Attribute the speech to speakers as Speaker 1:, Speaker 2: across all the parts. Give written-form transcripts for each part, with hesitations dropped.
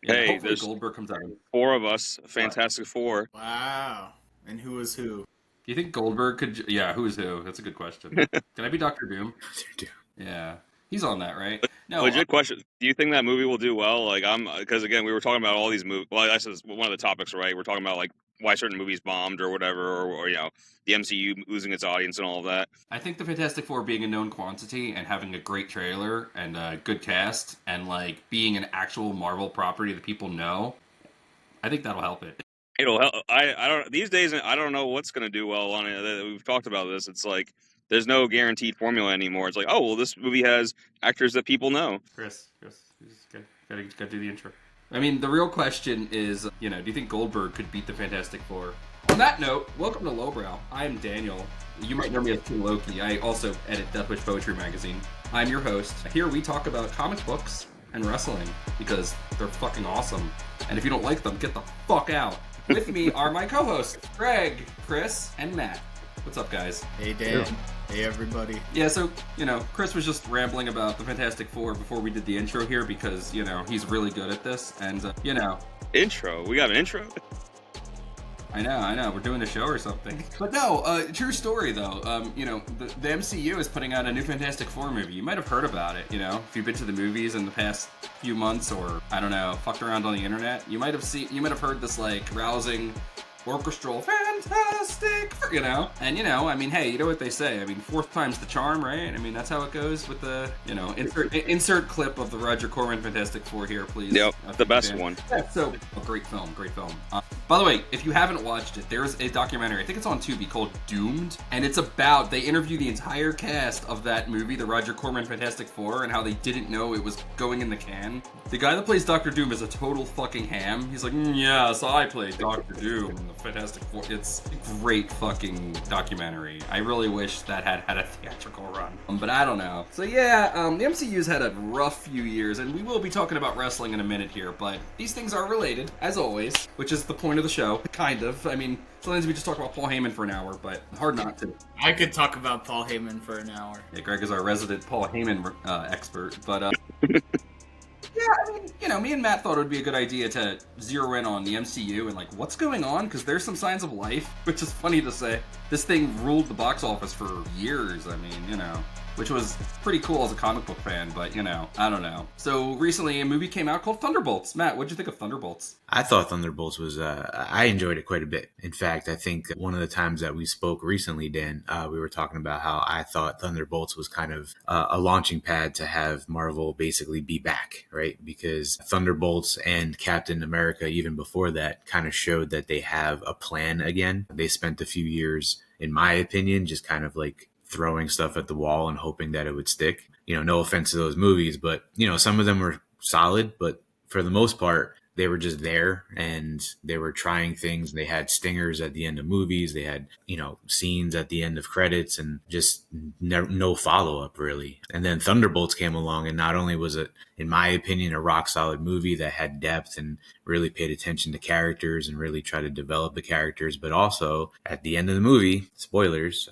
Speaker 1: Yeah,
Speaker 2: Hey,
Speaker 1: hopefully
Speaker 2: there's
Speaker 1: Goldberg comes out.
Speaker 2: four of us,
Speaker 1: What?
Speaker 2: Fantastic Four.
Speaker 3: Wow. And who is who?
Speaker 1: Do you think Goldberg could? Yeah, who's who? That's a good question. Can I be Doctor Doom? Yeah, he's on that, right? No,
Speaker 2: Legit question. Do you think that movie will do well? Like, because again, we were talking about all these movies. Well, that's just one of the topics, right? We're talking about like why certain movies bombed or whatever, or the MCU losing its audience and all of that.
Speaker 1: I think the Fantastic Four being a known quantity and having a great trailer and a good cast and like being an actual Marvel property that people know, I think that'll help it.
Speaker 2: It'll help. I don't these days. I don't know what's going to do well on it. We've talked about this. It's like there's no guaranteed formula anymore. It's like, oh well, this movie has actors that people know.
Speaker 1: Chris, gotta do the intro. I mean, the real question is, do you think Goldberg could beat the Fantastic Four? On that note, welcome to Lowbrow. I am Daniel. You might know me as King Loki. I also edit Death Wish Poetry Magazine. I'm your host. Here we talk about comic books and wrestling because they're fucking awesome. And if you don't like them, get the fuck out. With me are my co-hosts, Greg, Chris, and Matt. What's up, guys?
Speaker 3: Hey, Dan. Hey, everybody.
Speaker 1: Yeah, so, Chris was just rambling about the Fantastic Four before we did the intro here because, he's really good at this. And,
Speaker 2: Intro. We got an intro.
Speaker 1: I know. We're doing a show or something. But no, true story, though. The MCU is putting out a new Fantastic Four movie. You might have heard about it, if you've been to the movies in the past few months or, I don't know, fucked around on the internet. You might have heard this, like, rousing orchestral fantastic, and I mean, hey, you know what they say, I mean, fourth time's the charm, right? I mean, that's how it goes with the, insert clip of the Roger Corman Fantastic Four here, please.
Speaker 2: Yep, the best one.
Speaker 1: Yeah, so great film. By the way, if you haven't watched it, there's a documentary, I think it's on Tubi, called Doomed, and it's about, they interview the entire cast of that movie, the Roger Corman Fantastic Four, and how they didn't know it was going in the can. The guy that plays Dr. Doom is a total fucking ham. He's like, yes, I played Dr. Doom in the Fantastic Four. It's a great fucking documentary. I really wish that had a theatrical run. But I don't know. So yeah, the MCU's had a rough few years, and we will be talking about wrestling in a minute here, but these things are related, as always, which is the point of the show, kind of. I mean, sometimes we just talk about Paul Heyman for an hour, but hard not to.
Speaker 3: I could talk about Paul Heyman for an hour.
Speaker 1: Yeah, Greg is our resident Paul Heyman expert, but yeah, I mean, me and Matt thought it would be a good idea to zero in on the MCU and, like, what's going on, because there's some signs of life, which is funny to say. This thing ruled the box office for years, I mean, which was pretty cool as a comic book fan, but, I don't know. So, recently a movie came out called Thunderbolts. Matt, what'd you think of Thunderbolts?
Speaker 4: I thought Thunderbolts was, I enjoyed it quite a bit. In fact, I think one of the times that we spoke recently, Dan, we were talking about how I thought Thunderbolts was kind of a launching pad to have Marvel basically be back, right? Because Thunderbolts and Captain America, even before that, kind of showed that they have a plan again. They spent a few years, in my opinion, just kind of like throwing stuff at the wall and hoping that it would stick. No offense to those movies, but, some of them were solid, but for the most part, they were just there and they were trying things. They had stingers at the end of movies. They had, scenes at the end of credits and just no follow-up really. And then Thunderbolts came along, and not only was it, in my opinion, a rock solid movie that had depth and really paid attention to characters and really tried to develop the characters, but also at the end of the movie, spoilers,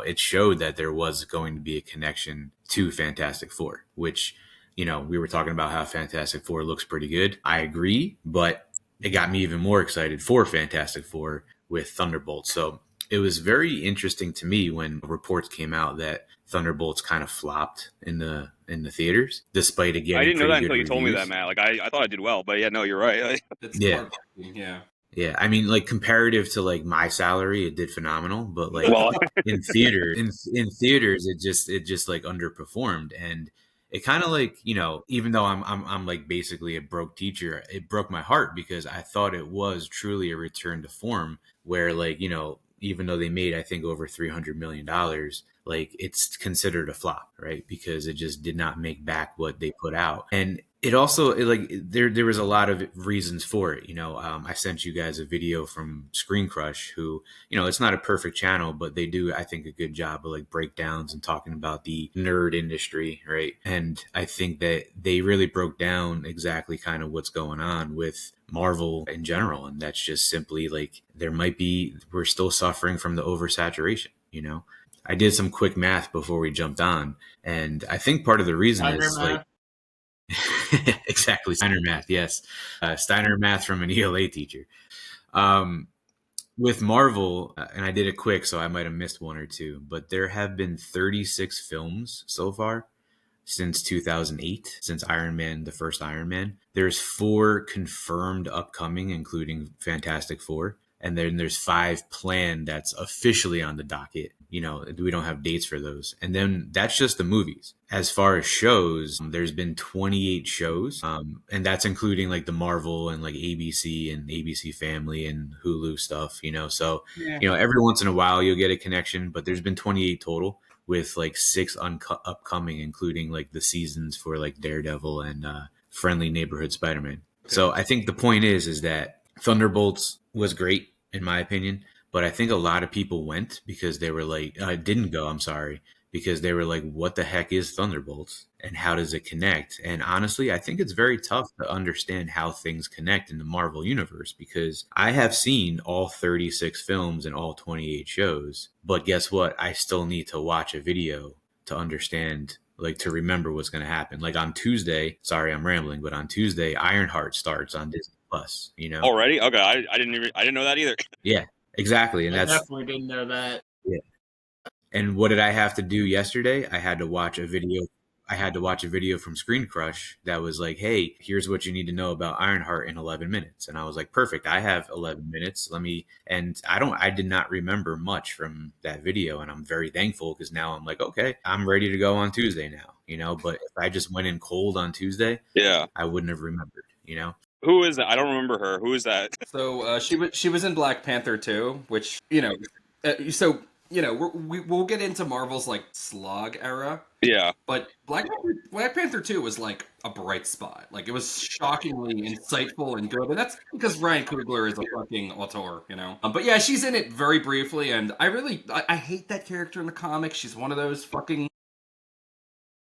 Speaker 4: it showed that there was going to be a connection to Fantastic Four, which, we were talking about how Fantastic Four looks pretty good. I agree, but it got me even more excited for Fantastic Four with Thunderbolts. So it was very interesting to me when reports came out that Thunderbolts kind of flopped in the theaters, despite again.
Speaker 2: I didn't know that until you told me that, Matt. Like I thought I did well, but yeah, no, you're right.
Speaker 1: Yeah.
Speaker 4: Yeah, I mean, like comparative to like my salary, it did phenomenal. But like in theaters, it just like underperformed, and it kind of like, even though I'm like basically a broke teacher, it broke my heart because I thought it was truly a return to form. Where like, even though they made, I think, over $300 million, like it's considered a flop, right? Because it just did not make back what they put out. And it also, there was a lot of reasons for it. I sent you guys a video from Screen Crush, who, it's not a perfect channel, but they do, I think, a good job of like breakdowns and talking about the nerd industry, right? And I think that they really broke down exactly kind of what's going on with Marvel in general. And that's just simply like, we're still suffering from the oversaturation, I did some quick math before we jumped on. And I think part of the reason is like, Exactly. Steiner math. Yes. Steiner math from an ELA teacher. Um, with Marvel, and I did it quick, so I might have missed one or two, but there have been 36 films so far since 2008, since Iron Man, the first Iron Man. There's 4 confirmed upcoming, including Fantastic Four. And then there's 5 planned that's officially on the docket. You know, we don't have dates for those. And then that's just the movies. As far as shows, there's been 28 shows. And that's including like the Marvel and like ABC and ABC Family and Hulu stuff, you know. So,
Speaker 1: Yeah.
Speaker 4: you know, every once in a while you'll get a connection, but there's been 28 total with like 6 upcoming, including like the seasons for like Daredevil and Friendly Neighborhood Spider-Man. So I think the point is that Thunderbolts was great in my opinion, but I think a lot of people went because they were like, didn't go. I'm sorry, because they were like, what the heck is Thunderbolts and how does it connect? And honestly, I think it's very tough to understand how things connect in the Marvel universe because I have seen all 36 films and all 28 shows, but guess what? I still need to watch a video to understand, like to remember what's going to happen. Like on Tuesday, sorry, I'm rambling, but on Tuesday, Ironheart starts on Disney Plus, you know?
Speaker 2: Already? Okay, I didn't know that either.
Speaker 4: Yeah, exactly. And
Speaker 3: I
Speaker 4: that's,
Speaker 3: definitely didn't know that.
Speaker 4: yeah. And what did I have to do yesterday? I had to watch a video. I had to watch a video from Screen Crush that was like, "Hey, here's what you need to know about Ironheart in 11 minutes." And I was like, "Perfect. I have 11 minutes. Let me." And I did not remember much from that video, and I'm very thankful because now I'm like, "Okay, I'm ready to go on Tuesday now." You know, but if I just went in cold on Tuesday,
Speaker 2: Yeah.
Speaker 4: I wouldn't have remembered. You know.
Speaker 2: Who is that? I don't remember her. Who is that?
Speaker 1: So she was in Black Panther 2, which we'll get into Marvel's like slog era,
Speaker 2: Yeah.
Speaker 1: but Black Panther 2 was like a bright spot. Like it was shockingly insightful and good, and that's because Ryan Coogler is a fucking auteur, you know. But yeah, she's in it very briefly, and I hate that character in the comics. She's one of those fucking.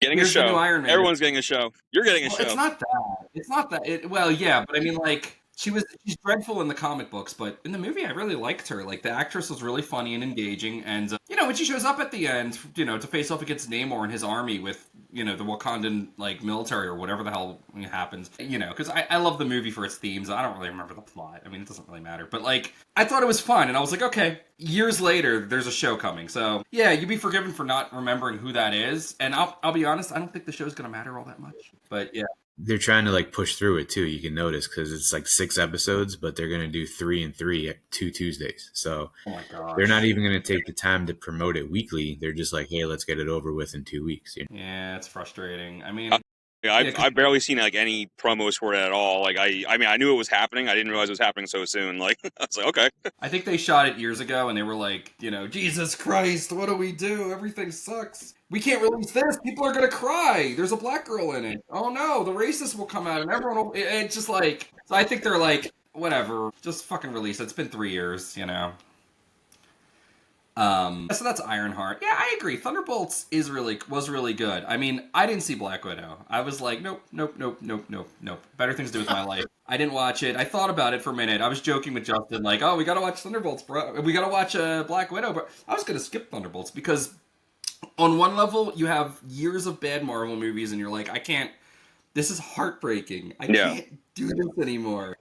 Speaker 2: Getting
Speaker 1: Here's
Speaker 2: a
Speaker 1: the new
Speaker 2: show.
Speaker 1: Iron Man.
Speaker 2: Everyone's getting a show. You're getting a
Speaker 1: Well,
Speaker 2: show.
Speaker 1: it's not that. It's not that. Well, yeah, but I mean, like, she's dreadful in the comic books, but in the movie, I really liked her. Like, the actress was really funny and engaging, and when she shows up at the end, to face off against Namor and his army with, the Wakandan like military or whatever the hell happens, because I love the movie for its themes. I don't really remember the plot. I mean, it doesn't really matter, but like, I thought it was fun, and I was like, okay. Years later, there's a show coming, so yeah, you'd be forgiven for not remembering who that is. And I'll be honest, I don't think the show's gonna matter all that much, but yeah.
Speaker 4: They're trying to like push through it too. You can notice because it's like 6 episodes, but they're going to do 3 and 3 at 2 Tuesdays. So
Speaker 1: Oh my gosh.
Speaker 4: they're not even going to take the time to promote it weekly. They're just like, hey, let's get it over with in 2 weeks. You know?
Speaker 1: Yeah, it's frustrating. I mean,
Speaker 2: Yeah, I've barely seen like any promos for it at all. Like I mean, I knew it was happening. I didn't realize it was happening so soon. Like I was like, okay.
Speaker 1: I think they shot it years ago, and they were like, Jesus Christ, what do we do? Everything sucks. We can't release this. People are gonna cry. There's a black girl in it. Oh no, the racist will come out, and everyone will. It's just like. So I think they're like, whatever, just fucking release it. It's been 3 years, So that's Ironheart. Yeah, I agree. Thunderbolts was really good. I mean, I didn't see Black Widow. I was like, nope. Better things to do with my life. I didn't watch it. I thought about it for a minute. I was joking with Justin, like, oh, we gotta watch Thunderbolts, bro. We gotta watch Black Widow, but I was gonna skip Thunderbolts because on one level, you have years of bad Marvel movies, and you're like, I can't. This is heartbreaking. I can't do this anymore.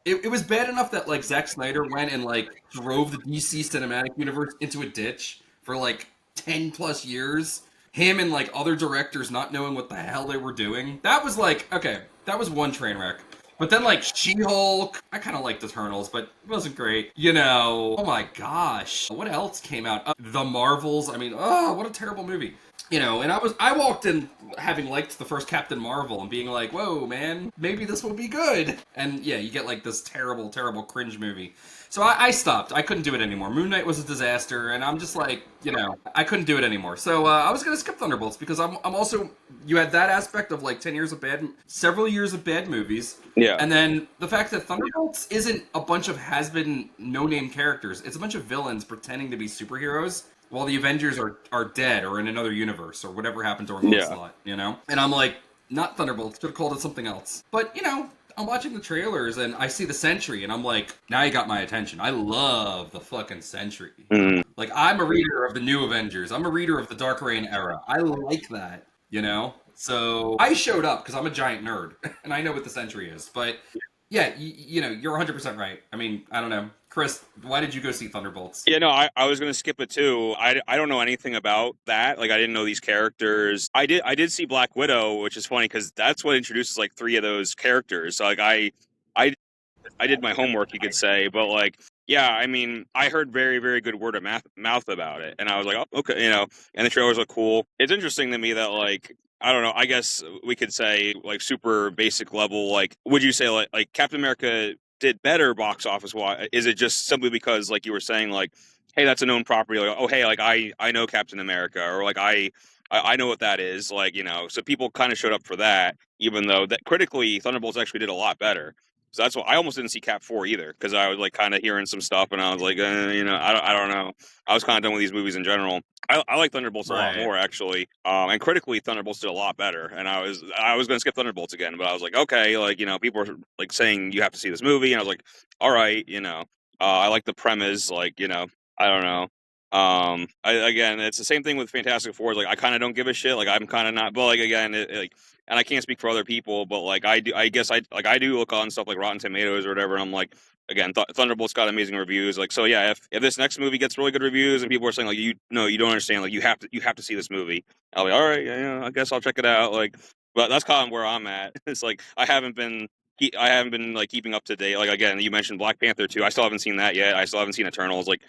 Speaker 1: It was bad enough that like Zack Snyder went and like drove the DC cinematic universe into a ditch for like 10 plus years. Him and like other directors not knowing what the hell they were doing. That was like, okay, that was one train wreck. But then like She-Hulk, I kind of liked Eternals, but it wasn't great. Oh my gosh. What else came out? The Marvels. I mean, oh, what a terrible movie. And I walked in having liked the first Captain Marvel and being like, whoa, man, maybe this will be good. And yeah, you get like this terrible, terrible cringe movie. So I stopped. I couldn't do it anymore. Moon Knight was a disaster, and I'm just like, I couldn't do it anymore. So I was going to skip Thunderbolts because I'm also, you had that aspect of like several years of bad movies.
Speaker 2: Yeah.
Speaker 1: And then the fact that Thunderbolts isn't a bunch of has-been no-name characters. It's a bunch of villains pretending to be superheroes while the Avengers are dead or in another universe or whatever happened during Onslaught, And I'm like, not Thunderbolts, should have called it something else. But, I'm watching the trailers and I see the Sentry and I'm like, now you got my attention. I love the fucking Sentry. Like, I'm a reader of the new Avengers. I'm a reader of the Dark Reign era. I like that, So I showed up because I'm a giant nerd and I know what this entry is. But yeah, you know, you're 100% right. I mean, I don't know. Chris, why did you go see Thunderbolts?
Speaker 2: Yeah, no, I was gonna skip it too. I don't know anything about that. Like, I didn't know these characters. I did see Black Widow, which is funny because that's what introduces like three of those characters. So, like, I I did my homework, you could say, but like, yeah, I mean, I heard very, very good word of mouth about it, and I was like, oh, okay, and the trailers look cool. It's interesting to me that, like, I don't know, I guess we could say like super basic level. Like, would you say like Captain America did better box office wise? Is it just simply because, like you were saying, like, hey, that's a known property, like, oh, hey, like I know Captain America, or like I know what that is, like, so people kind of showed up for that, even though that critically Thunderbolts actually did a lot better. So that's why I almost didn't see Cap 4 either, because I was like kind of hearing some stuff, and I was like, I don't know. I was kind of done with these movies in general. I like Thunderbolts a lot more, actually. And critically, Thunderbolts did a lot better. And I was going to skip Thunderbolts again, but I was like, okay, like, people are like saying you have to see this movie, and I was like, all right, I like the premise, like, I don't know. Again, it's the same thing with Fantastic Four. Like, I kind of don't give a shit. Like, I'm kind of not, but like, again, like, and I can't speak for other people, but like, I guess I do look on stuff like Rotten Tomatoes or whatever, and I'm like, again, Thunderbolt's got amazing reviews. Like, so yeah, if this next movie gets really good reviews and people are saying like, you don't understand, like, you have to see this movie, I'll be all right, yeah, I guess I'll check it out. Like, but that's kind of where I'm at. It's like I haven't been like keeping up to date. Like, again, you mentioned Black Panther 2. I still haven't seen that yet. I still haven't seen Eternals. Like,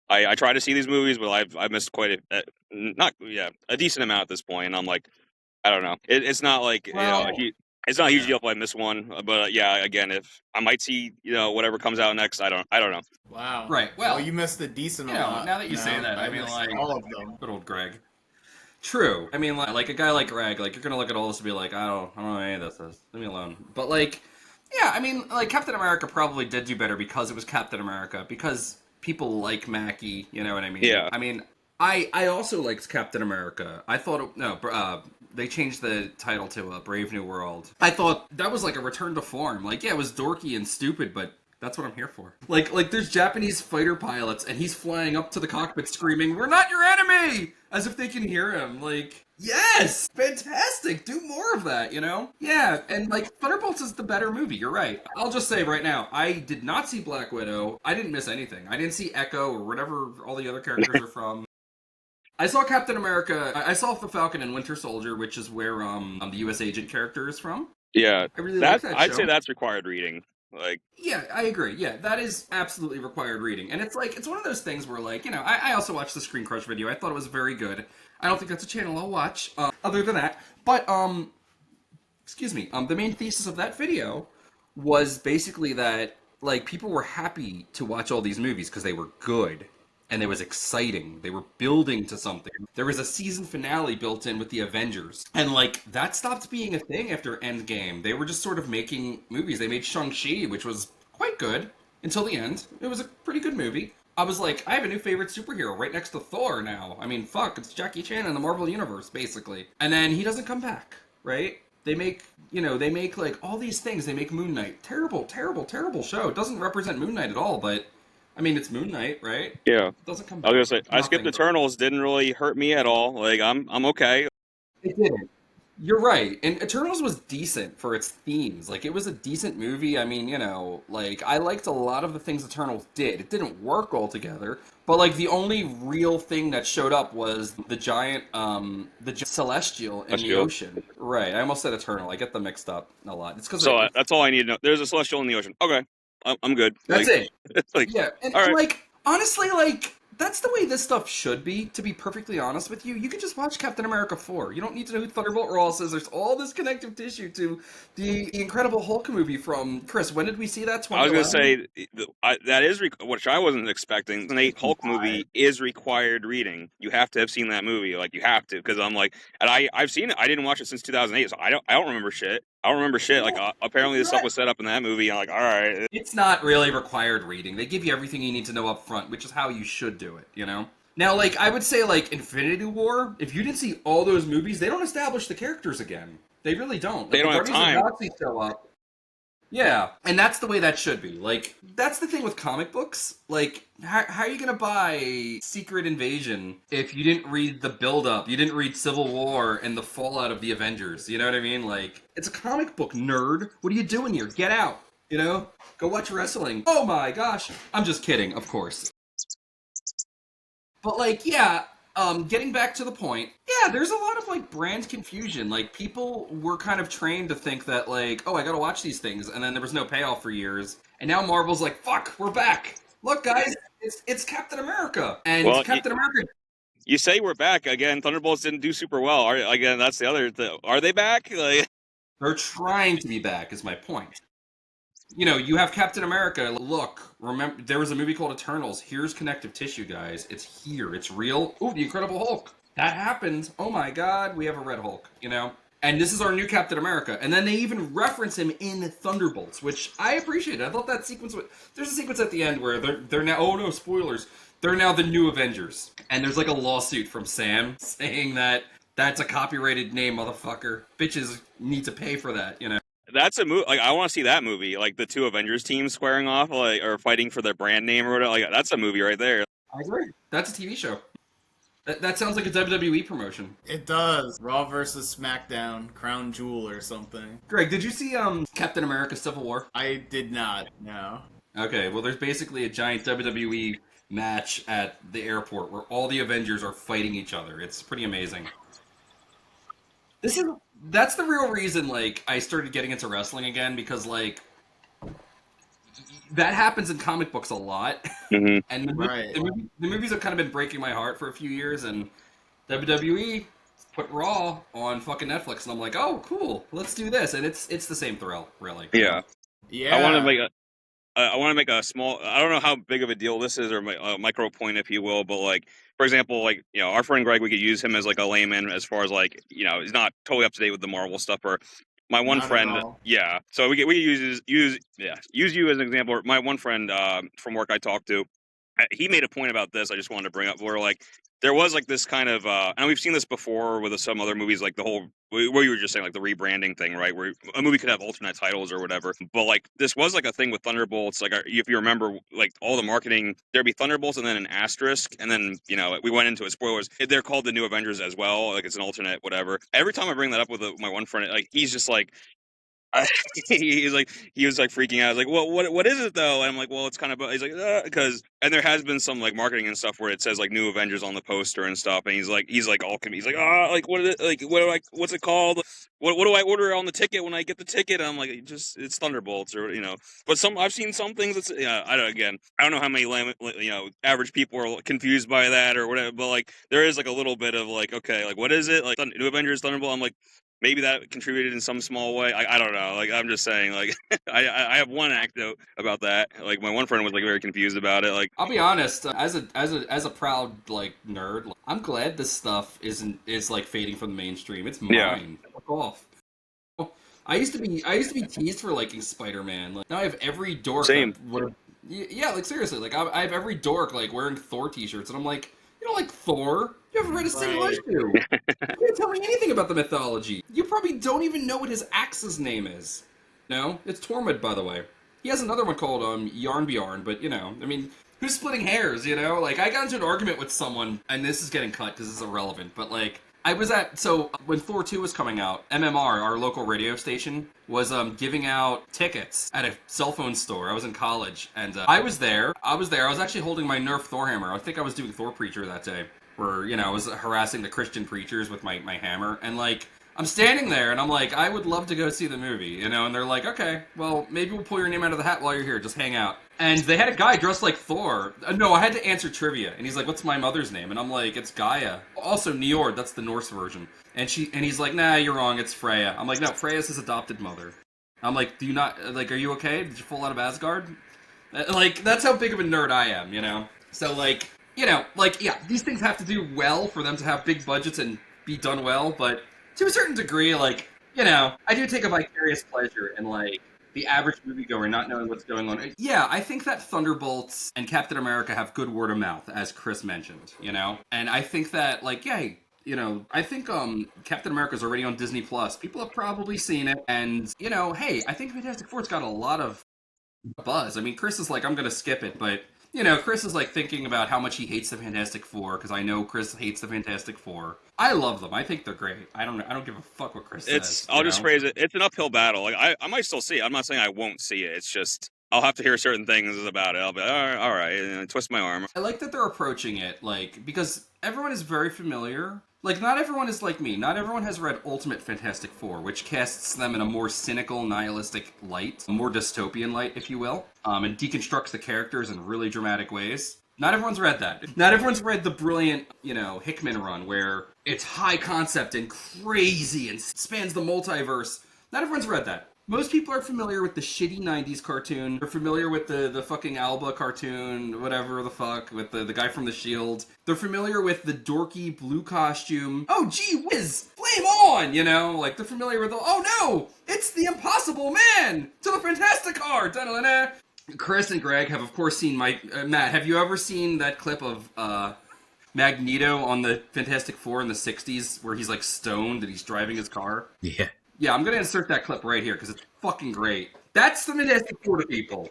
Speaker 2: I try to see these movies, but I've missed quite a decent amount at this point. And I'm like, I don't know. It's not like, it's not a huge deal if I miss one. But yeah, again, if I might see whatever comes out next, I don't know.
Speaker 3: Wow.
Speaker 1: Right. Well,
Speaker 3: you missed a decent amount.
Speaker 1: Now that you say that, I mean,
Speaker 3: missed
Speaker 1: like,
Speaker 3: all of them.
Speaker 1: good old Greg. True. I mean, like a guy like Greg, like, you're gonna look at all this and be like, I don't know any of this is. Leave me alone. But like, yeah, I mean, like, Captain America probably did do better because it was Captain America, because people like Mackie, you know what I mean?
Speaker 2: Yeah.
Speaker 1: I mean, I also liked Captain America. I thought they changed the title to Brave New World. I thought that was like a return to form. Like, yeah, it was dorky and stupid, but that's what I'm here for. Like there's Japanese fighter pilots, and he's flying up to the cockpit screaming, "We're not your enemy!" As if they can hear him. Like, yes! Fantastic! Do more of that, Yeah, and like, Thunderbolts is the better movie, you're right. I'll just say right now, I did not see Black Widow. I didn't miss anything. I didn't see Echo or whatever all the other characters are from. I saw Captain America. I saw the Falcon and Winter Soldier, which is where the U.S. Agent character is from.
Speaker 2: Yeah,
Speaker 1: I really like that show.
Speaker 2: I'd say that's required reading. Like,
Speaker 1: yeah, I agree. Yeah, that is absolutely required reading, and it's like, it's one of those things where, like, I also watched the Screen Crush video. I thought it was very good. I don't think that's a channel I'll watch. Other than that, but excuse me. The main thesis of that video was basically that, like, people were happy to watch all these movies because they were good. And it was exciting. They were building to something. There was a season finale built in with the Avengers. And, like, that stopped being a thing after Endgame. They were just sort of making movies. They made Shang-Chi, which was quite good until the end. It was a pretty good movie. I was like, I have a new favorite superhero right next to Thor now. I mean, fuck, it's Jackie Chan in the Marvel Universe, basically. And then he doesn't come back, right? They make, like, all these things. They make Moon Knight. Terrible, terrible, terrible show. It doesn't represent Moon Knight at all, but I mean, it's Moon Knight, right?
Speaker 2: Yeah.
Speaker 1: It doesn't come back.
Speaker 2: I was gonna say, I skipped Eternals. Didn't really hurt me at all. Like, I'm okay.
Speaker 1: It didn't. You're right. And Eternals was decent for its themes. Like, it was a decent movie. I mean, like, I liked a lot of the things Eternals did. It didn't work altogether. But, like, the only real thing that showed up was the giant, celestial in the ocean. Right. I almost said Eternal. I get them mixed up a lot. It's because
Speaker 2: that's all I need to know. There's a celestial in the ocean. Okay. I'm good.
Speaker 1: That's
Speaker 2: it.
Speaker 1: Like, yeah, and
Speaker 2: all right.
Speaker 1: Like, honestly, like, that's the way this stuff should be, to be perfectly honest with you. You could just watch Captain America 4. You don't need to know who Thunderbolt Ross is. There's all this connective tissue to the Incredible Hulk movie from, Chris, when did we see that?
Speaker 2: I was going to say, that is, which I wasn't expecting, an Hulk movie is required reading. You have to have seen that movie. Like, you have to, because I'm like, and I've seen it. I didn't watch it since 2008, so I don't remember shit. I don't remember shit. Like, apparently this stuff was set up in that movie. I'm like, all right.
Speaker 1: It's not really required reading. They give you everything you need to know up front, which is how you should do it, Now, like, I would say, like, Infinity War, if you didn't see all those movies, they don't establish the characters again. They really don't. Like,
Speaker 2: they don't have time.
Speaker 1: Nazi show up. Yeah, and that's the way that should be. Like, that's the thing with comic books. Like, how are you gonna buy Secret Invasion if you didn't read the build-up, you didn't read Civil War and the fallout of the Avengers? You know what I mean? Like, it's a comic book, nerd. What are you doing here? Get out. You know? Go watch wrestling. Oh my gosh. I'm just kidding, of course. But like, yeah, getting back to the point, yeah, there's a lot of like brand confusion. Like people were kind of trained to think that like, oh, I gotta watch these things, and then there was no payoff for years. And now Marvel's like, fuck, we're back. Look, guys, it's Captain America, and
Speaker 2: Well,
Speaker 1: Captain America.
Speaker 2: you say we're back again. Thunderbolts didn't do super well. Again, that's the other. Are they back? Like,
Speaker 1: They're trying to be back, is my point. You know, you have Captain America. Look, remember, there was a movie called Eternals. Here's connective tissue, guys. It's here. It's real. Ooh, the Incredible Hulk. That happened. Oh my God, we have a Red Hulk. You know, and this is our new Captain America. And then they even reference him in Thunderbolts, which I appreciated. I thought that sequence. There's a sequence at the end where they're now. Oh no, spoilers. They're now the new Avengers, and there's like a lawsuit from Sam saying that that's a copyrighted name, motherfucker. Bitches need to pay for that. You know.
Speaker 2: that's a movie. Like, I want to see that movie. Like the two Avengers teams squaring off, like, or fighting for their brand name or whatever. Like, that's a movie right there.
Speaker 1: I agree. That's a TV show. That sounds like a WWE promotion.
Speaker 3: It does. Raw versus SmackDown, Crown Jewel or something.
Speaker 1: Greg, did you see Captain America Civil War?
Speaker 3: I did not, no.
Speaker 1: Okay, well there's basically a giant WWE match at the airport where all the Avengers are fighting each other. It's pretty amazing. This is that's the real reason like I started getting into wrestling again because like that happens in comic books a lot.
Speaker 2: Mm-hmm.
Speaker 1: And
Speaker 3: Right.
Speaker 1: the movies have kind of been breaking my heart for a few years, and WWE put Raw on fucking Netflix, and I'm like, oh, cool, let's do this, and it's the same thrill, really.
Speaker 2: Yeah.
Speaker 3: Yeah.
Speaker 2: I want to make a. I want to make a small. I don't know how big of a deal this is, or a micro point, if you will. But like, for example, like our friend Greg, we could use him as like a layman, as far as like he's not totally up to date with the Marvel stuff. Or my one
Speaker 3: Not at
Speaker 2: friend,
Speaker 3: all.
Speaker 2: yeah. So we use you as an example. My one friend from work I talked to, he made a point about this. I just wanted to bring up where like there was like this kind of and we've seen this before with some other movies, like the whole where you were just saying like the rebranding thing, right, where a movie could have alternate titles or whatever, but like this was like a thing with Thunderbolts. Like if you remember, like all the marketing, there'd be Thunderbolts and then an asterisk, and then we went into it, spoilers, they're called the New Avengers as well, like it's an alternate whatever. Every time I bring that up with my one friend, like he's just like he was like freaking out. I was like, well, what is it though? And I'm like, well, it's kind of, he's like, because, and there has been some like marketing and stuff where it says like New Avengers on the poster and stuff, and he's like all he's like, like what is it, like what's it called? What do I order on the ticket when I get the ticket? And I'm like, it's Thunderbolts, or But I've seen some things that's I don't know how many average people are confused by that or whatever, but like there is like a little bit of like, okay, like what is it, like New Avengers, Thunderbolt? I'm like, maybe that contributed in some small way. I don't know. Like I'm just saying. Like I have one anecdote about that. Like my one friend was like very confused about it. Like
Speaker 1: I'll be honest, as a proud like nerd, I'm glad this stuff is like fading from the mainstream. It's mine.
Speaker 2: Yeah.
Speaker 1: Fuck off. I used to be teased for liking Spider-Man. Like now I have every dork.
Speaker 2: Same.
Speaker 1: Yeah, like seriously, like I have every dork like wearing Thor t-shirts, and I'm like, you don't like Thor? You haven't read a single
Speaker 3: Right.
Speaker 1: issue. You didn't tell me anything about the mythology. You probably don't even know what his axe's name is. No, it's Tormund, by the way. He has another one called Yarnbjorn, but I mean, who's splitting hairs? Like I got into an argument with someone, and this is getting cut because it's irrelevant, but like. So when Thor 2 was coming out, MMR, our local radio station, was giving out tickets at a cell phone store. I was in college, and I was there. I was actually holding my Nerf Thor hammer. I think I was doing Thor Preacher that day, where, I was harassing the Christian preachers with my hammer, and like, I'm standing there, and I'm like, I would love to go see the movie, and they're like, okay, well, maybe we'll pull your name out of the hat while you're here, just hang out. And they had a guy dressed like Thor. No, I had to answer trivia, and he's like, what's my mother's name? And I'm like, it's Gaia. Also, Njord, that's the Norse version. And he's like, nah, you're wrong, it's Freya. I'm like, no, Freya's his adopted mother. I'm like, are you okay? Did you fall out of Asgard? Like, that's how big of a nerd I am, So, like, yeah, these things have to do well for them to have big budgets and be done well, but to a certain degree, like, I do take a vicarious pleasure in, like, the average moviegoer not knowing what's going on. Yeah, I think that Thunderbolts and Captain America have good word of mouth, as Chris mentioned, And I think that, like, yeah, I think Captain America's already on Disney Plus. People have probably seen it, and hey, I think Fantastic Four's got a lot of buzz. I mean, Chris is like, I'm gonna skip it, but Chris is like thinking about how much he hates the Fantastic Four because I know Chris hates the Fantastic Four. I love them. I think they're great. I don't give a fuck what Chris says.
Speaker 2: I'll just phrase it. It's an uphill battle. Like I might still see it. I'm not saying I won't see it. It's just I'll have to hear certain things about it. I'll be like, all right, and twist my arm.
Speaker 1: I like that they're approaching it because everyone is very familiar. Like, not everyone is like me. Not everyone has read Ultimate Fantastic Four, which casts them in a more cynical, nihilistic light, a more dystopian light, if you will, and deconstructs the characters in really dramatic ways. Not everyone's read that. Not everyone's read the brilliant, Hickman run, where it's high concept and crazy and spans the multiverse. Not everyone's read that. Most people are familiar with the shitty 90s cartoon. They're familiar with the fucking Alba cartoon, whatever the fuck, with the guy from The Shield. They're familiar with the dorky blue costume. Oh, gee whiz! Flame on! They're familiar with oh no! It's the Impossible Man! To the Fantastic Car! Da-da-da-da. Chris and Greg have, of course, seen Matt, have you ever seen that clip of Magneto on the Fantastic Four in the 60s where he's, like, stoned and he's driving his car?
Speaker 4: Yeah.
Speaker 1: Yeah, I'm going to insert that clip right here because it's fucking great. That's the Fantastic Four to people.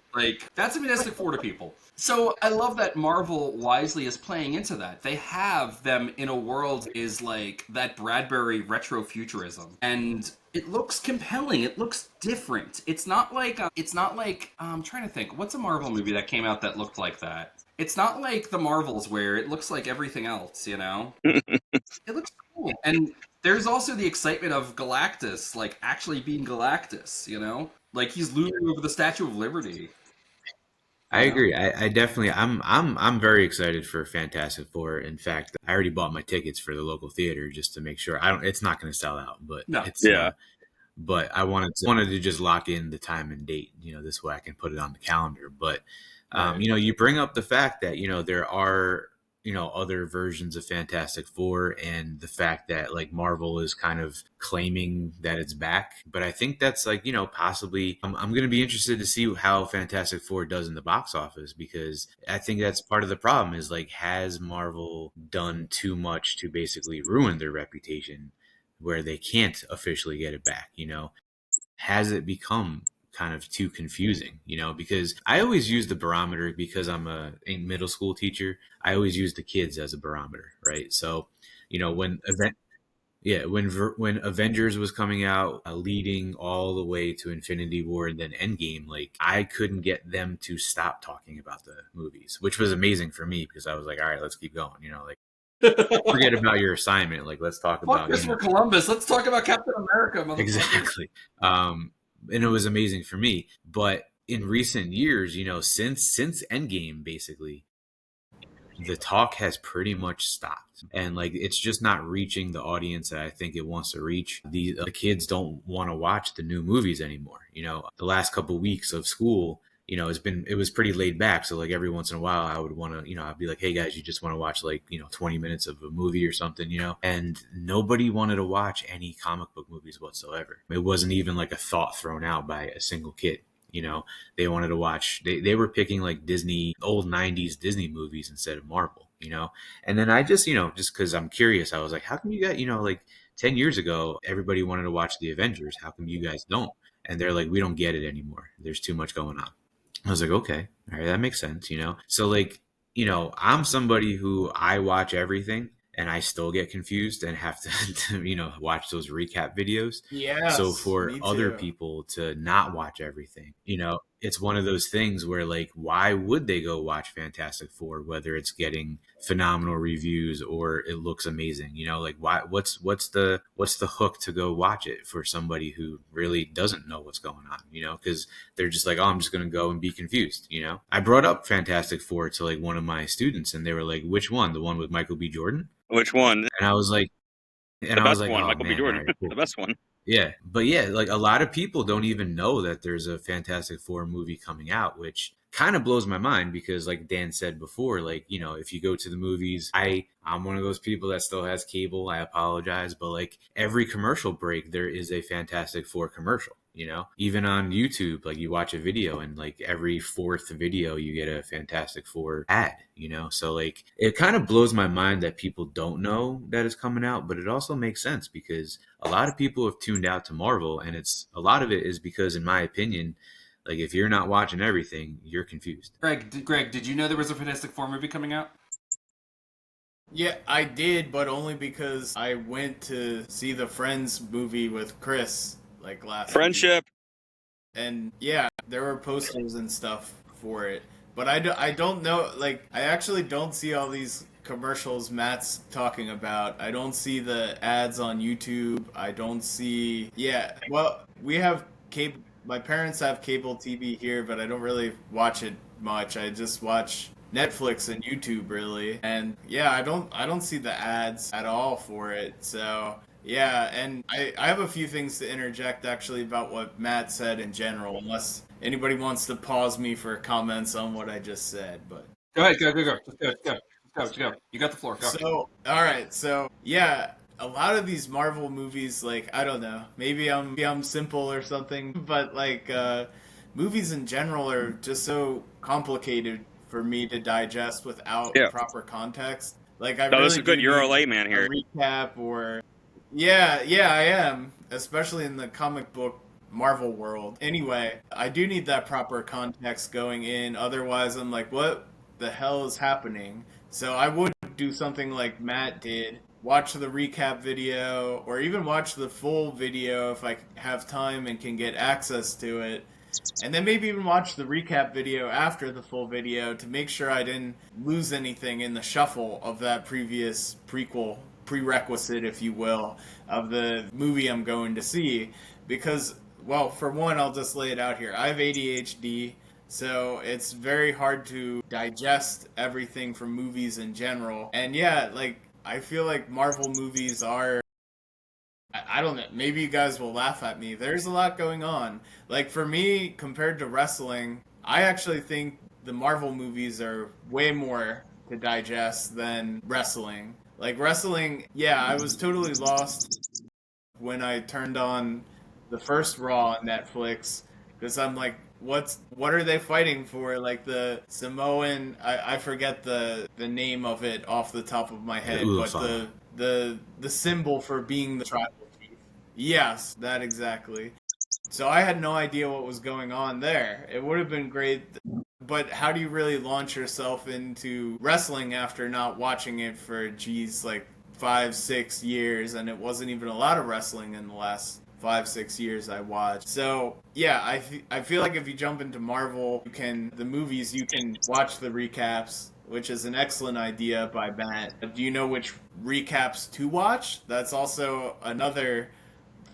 Speaker 1: That's the Fantastic Four to people. So I love that Marvel wisely is playing into that. They have them in a world is like that Bradbury retrofuturism. And it looks compelling. It looks different. It's not like, I'm trying to think. What's a Marvel movie that came out that looked like that? It's not like the Marvels where it looks like everything else, It looks cool. And there's also the excitement of Galactus, like, actually being Galactus, Like, he's looming over the Statue of Liberty.
Speaker 4: I agree. I definitely, I'm very excited for Fantastic Four. In fact, I already bought my tickets for the local theater just to make sure. It's not going to sell out, but
Speaker 1: no.
Speaker 4: It's, but I wanted to just lock in the time and date, this way I can put it on the calendar. But, right. You bring up the fact that, there are, other versions of Fantastic Four and the fact that like Marvel is kind of claiming that it's back. But I think that's like, possibly I'm going to be interested to see how Fantastic Four does in the box office, because I think that's part of the problem is like, has Marvel done too much to basically ruin their reputation where they can't officially get it back? Has it become kind of too confusing, because I always use the barometer because I'm a middle school teacher. I always use the kids as a barometer, right? So, when Avengers was coming out, leading all the way to Infinity War and then Endgame, like I couldn't get them to stop talking about the movies, which was amazing for me because I was like, all right, let's keep going, forget about your assignment. Like, let's talk about
Speaker 1: Christopher Columbus. Let's talk about Captain America, motherfucker.
Speaker 4: Exactly. And it was amazing for me. But in recent years, since Endgame, basically, the talk has pretty much stopped. And like, it's just not reaching the audience that I think it wants to reach. The kids don't want to watch the new movies anymore. The last couple of weeks of school, it was pretty laid back. So like every once in a while I would want to, I'd be like, hey guys, you just want to watch like, 20 minutes of a movie or something, and nobody wanted to watch any comic book movies whatsoever. It wasn't even like a thought thrown out by a single kid. They wanted to watch, they were picking like old 90s Disney movies instead of Marvel, and then I just, just cause I'm curious, I was like, how come you got, like 10 years ago, everybody wanted to watch the Avengers. How come you guys don't? And they're like, we don't get it anymore. There's too much going on. I was like, okay, all right, that makes sense, So like, I'm somebody who I watch everything and I still get confused and have to watch those recap videos.
Speaker 3: Yeah.
Speaker 4: So for other people to not watch everything, it's one of those things where like, why would they go watch Fantastic Four, whether it's getting phenomenal reviews or it looks amazing, like what's the hook to go watch it for somebody who really doesn't know what's going on, because they're just like, oh, I'm just going to go and be confused. I brought up Fantastic Four to like one of my students and they were like, which one? The one with Michael B. Jordan?
Speaker 2: Which one?
Speaker 4: And I was like,
Speaker 2: Michael B. Jordan,
Speaker 4: right, cool.
Speaker 2: The best one.
Speaker 4: Yeah. But yeah, like a lot of people don't even know that there's a Fantastic Four movie coming out, which kind of blows my mind because like Dan said before, like, if you go to the movies, I'm one of those people that still has cable. I apologize. But like every commercial break, there is a Fantastic Four commercial, you know? Even on YouTube, like you watch a video and like every fourth video you get a Fantastic Four ad, you know? So like it kind of blows my mind that people don't know that it's coming out, but it also makes sense because a lot of people have tuned out to Marvel, and it's a lot of it is because, in my opinion, like if you're not watching everything, you're confused.
Speaker 1: Greg, did you know there was a Fantastic Four movie coming out?
Speaker 3: Yeah, I did, but only because I went to see the Friends movie with Chris like last
Speaker 2: Friendship.
Speaker 3: week. And yeah, there were posters and stuff for it. But I don't know, like, I actually don't see all these commercials Matt's talking about. I don't see the ads on YouTube. I don't see, yeah, well, we have cable, my parents have cable TV here, but I don't really watch it much. I just watch Netflix and YouTube really. And yeah, I don't see the ads at all for it. So yeah, and I have a few things to interject actually about what Matt said in general, unless anybody wants to pause me for comments on what I just said, but
Speaker 1: Go ahead, go. Just go. You got the floor. Go.
Speaker 3: so, all right. So, yeah, a lot of these Marvel movies, like, I don't know, maybe I'm simple or something, but like movies in general are just so complicated for me to digest without
Speaker 2: Yeah.
Speaker 3: proper context. Like, I
Speaker 2: No,
Speaker 3: really
Speaker 2: this is good.
Speaker 3: do
Speaker 2: You're a
Speaker 3: need
Speaker 2: layman here.
Speaker 3: a recap or yeah, I am, especially in the comic book Marvel world. Anyway, I do need that proper context going in. Otherwise, I'm like, what the hell is happening? So I would do something like Matt did. Watch the recap video, or even watch the full video if I have time and can get access to it. And then maybe even watch the recap video after the full video to make sure I didn't lose anything in the shuffle of that previous prerequisite, if you will, of the movie I'm going to see. Because, well, for one, I'll just lay it out here. I have ADHD, so it's very hard to digest everything from movies in general. And yeah, like, I feel like Marvel movies are, I don't know, maybe you guys will laugh at me. There's a lot going on. Like, for me, compared to wrestling, I actually think the Marvel movies are way more to digest than wrestling. Like, wrestling, yeah, I was totally lost when I turned on the first Raw on Netflix, because I'm like, what are they fighting for? Like the Samoan, I forget the name of it off the top of my head, but the symbol for being the tribal chief. Yes, that exactly. So I had no idea what was going on there. It would have been great, but how do you really launch yourself into wrestling after not watching it for, geez, like 5-6 years, and it wasn't even a lot of wrestling in the last 5-6 years I watched. So yeah, I feel like if you jump into Marvel, the movies, you can watch the recaps, which is an excellent idea by Matt. Do you know which recaps to watch? That's also another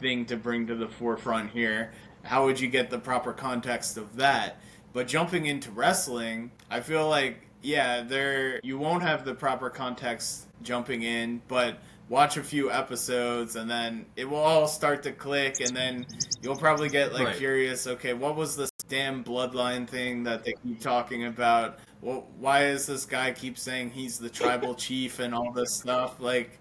Speaker 3: thing to bring to the forefront here. How would you get the proper context of that? But jumping into wrestling, I feel like, yeah, you won't have the proper context jumping in, but watch a few episodes and then it will all start to click, and then you'll probably get like curious, okay, what was this damn bloodline thing that they keep talking about? Well, why is this guy keep saying he's the tribal chief and all this stuff? Like,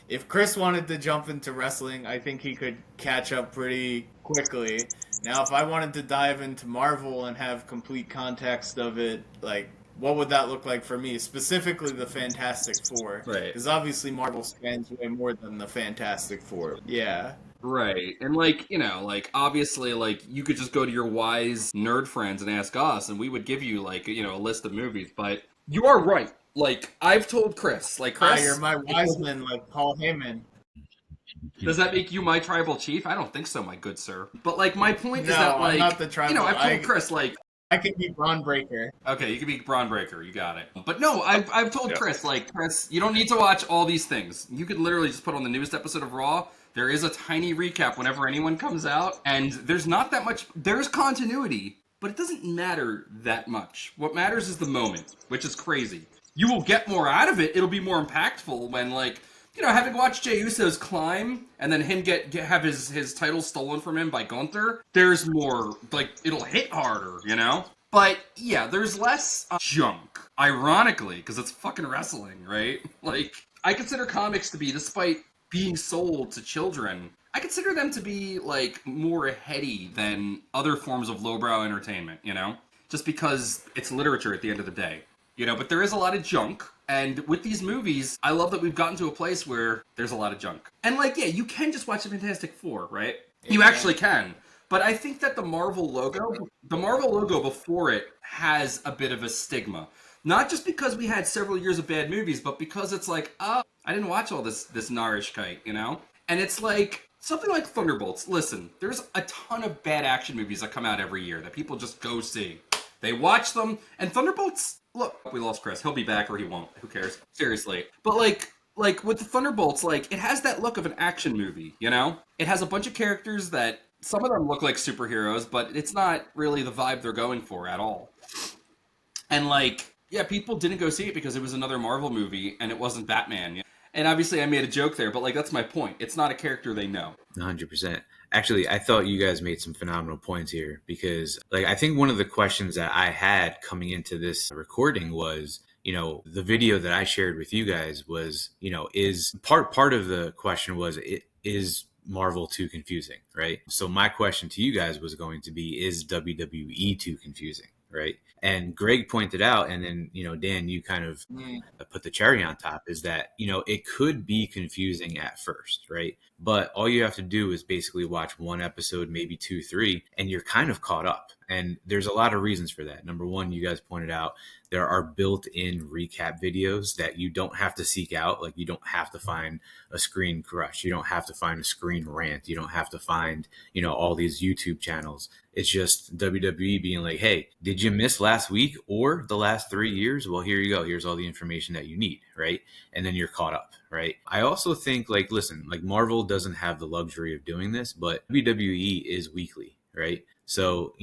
Speaker 3: if Chris wanted to jump into wrestling, I think he could catch up pretty quickly. Now, if I wanted to dive into Marvel and have complete context of it, like, what would that look like for me? Specifically the Fantastic Four.
Speaker 1: Right.
Speaker 3: Because obviously Marvel spans way more than the Fantastic Four. Yeah.
Speaker 1: Right. And, like, you know, like, obviously, like, you could just go to your wise nerd friends and ask us, and we would give you, like, you know, a list of movies. But you are right. Like, I've told Chris, Chris...
Speaker 3: you're my wise man, like Paul Heyman.
Speaker 1: Does that make you my tribal chief? I don't think so, my good sir. But, like, my point is that, like...
Speaker 3: I'm not the tribal...
Speaker 1: You know, I've told Chris, like...
Speaker 3: I can be Braun Breaker.
Speaker 1: Okay, you can be Braun Breaker. You got it. But no, I've told Chris, like, Chris, you don't need to watch all these things. You could literally just put on the newest episode of Raw. There is a tiny recap whenever anyone comes out, and there's not that much. There's continuity, but it doesn't matter that much. What matters is the moment, which is crazy. You will get more out of it. It'll be more impactful when, like, you know, having watched Jey Uso's climb and then him have his title stolen from him by Gunther, there's more, like, it'll hit harder, you know? But, yeah, there's less junk, ironically, because it's fucking wrestling, right? Like, I consider comics to be, despite being sold to children, I consider them to be like more heady than other forms of lowbrow entertainment, just because it's literature at the end of the day. But there is a lot of junk. And with these movies, I love that we've gotten to a place where there's a lot of junk. And like, yeah, you can just watch the Fantastic Four, right? You actually can. But I think that the Marvel logo before it has a bit of a stigma. Not just because we had several years of bad movies, but because it's like, oh, I didn't watch all this Narishkeit. And it's like something like Thunderbolts. Listen, there's a ton of bad action movies that come out every year that people just go see. They watch them, and Thunderbolts. Look, we lost Chris. He'll be back or he won't. Who cares? Seriously. But like with the Thunderbolts, like it has that look of an action movie. It has a bunch of characters that some of them look like superheroes, but it's not really the vibe they're going for at all. And like, yeah, people didn't go see it because it was another Marvel movie and it wasn't Batman. And obviously I made a joke there, but like that's my point. It's not a character they know.
Speaker 4: 100%. Actually, I thought you guys made some phenomenal points here because like I think one of the questions that I had coming into this recording was, the video that I shared with you guys was, is part of the question was is Marvel too confusing, right? So my question to you guys was going to be, is WWE too confusing, right? And Greg pointed out, and then, Dan, you kind of put the cherry on top, is that, it could be confusing at first, right? But all you have to do is basically watch one episode, maybe 2, 3, and you're kind of caught up. And there's a lot of reasons for that. Number one, you guys pointed out, there are built-in recap videos that you don't have to seek out. Like, you don't have to find a screen crush. You don't have to find a screen rant. You don't have to find, all these YouTube channels. It's just WWE being like, hey, did you miss last week or the last 3 years? Well, here you go. Here's all the information that you need, right? And then you're caught up, right? I also think, listen, Marvel doesn't have the luxury of doing this, but WWE is weekly, right? So,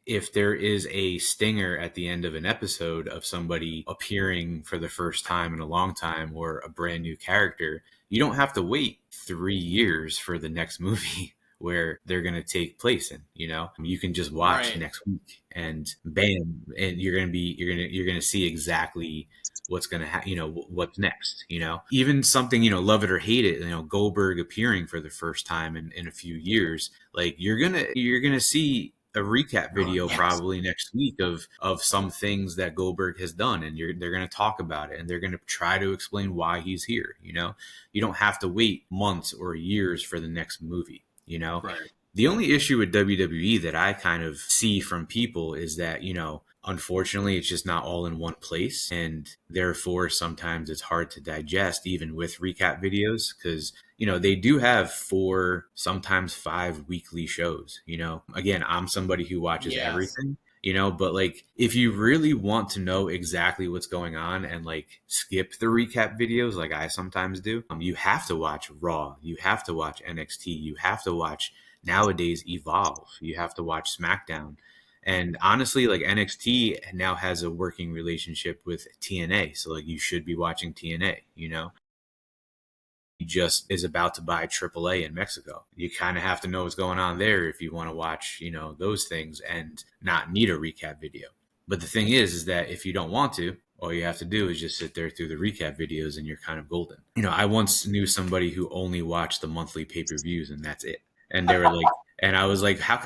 Speaker 4: if there is a stinger at the end of an episode of somebody appearing for the first time in a long time or a brand new character, you don't have to wait 3 years for the next movie where they're going to take place in. You can just watch next week and bam, and you're going to see exactly what's going to happen, what's next, even something, love it or hate it, Goldberg appearing for the first time in a few years, like you're going to see a recap video probably next week of some things that Goldberg has done, and they're going to talk about it and they're going to try to explain why he's here. You don't have to wait months or years for the next movie.
Speaker 1: Right.
Speaker 4: The only issue with WWE that I kind of see from people is that, unfortunately, it's just not all in one place. And therefore, sometimes it's hard to digest, even with recap videos, because, they do have 4, sometimes 5 weekly shows. Again, I'm somebody who watches everything. But if you really want to know exactly what's going on and skip the recap videos like I sometimes do, you have to watch Raw, you have to watch NXT, you have to watch nowadays Evolve, you have to watch SmackDown. And honestly, NXT now has a working relationship with TNA. So you should be watching TNA, He just is about to buy AAA in Mexico. You kind of have to know what's going on there if you want to watch, those things and not need a recap video. But the thing is that if you don't want to, all you have to do is just sit there through the recap videos and you're kind of golden. I once knew somebody who only watched the monthly pay-per-views and that's it. And they were like, and I was like, how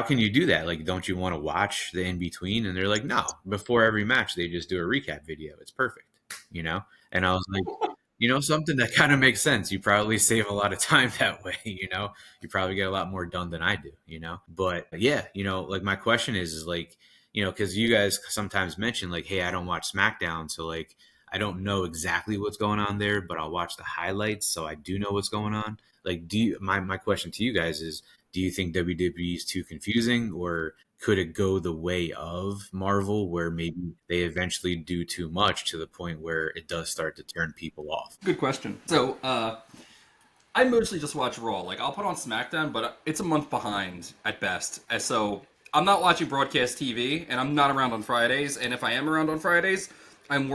Speaker 4: can you do that? Don't you want to watch the in-between? And they're like, no, before every match, they just do a recap video. It's perfect, And I was like, something that kind of makes sense. You probably save a lot of time that way, you probably get a lot more done than I do, But yeah, my question is because you guys sometimes mention hey, I don't watch SmackDown. So I don't know exactly what's going on there, but I'll watch the highlights. So I do know what's going on. My question to you guys is, do you think WWE is too confusing, or could it go the way of Marvel where maybe they eventually do too much to the point where it does start to turn people off?
Speaker 1: Good question. So, I mostly just watch Raw. I'll put on SmackDown, but it's a month behind at best. So I'm not watching broadcast TV, and I'm not around on Fridays. And if I am around on Fridays, I'm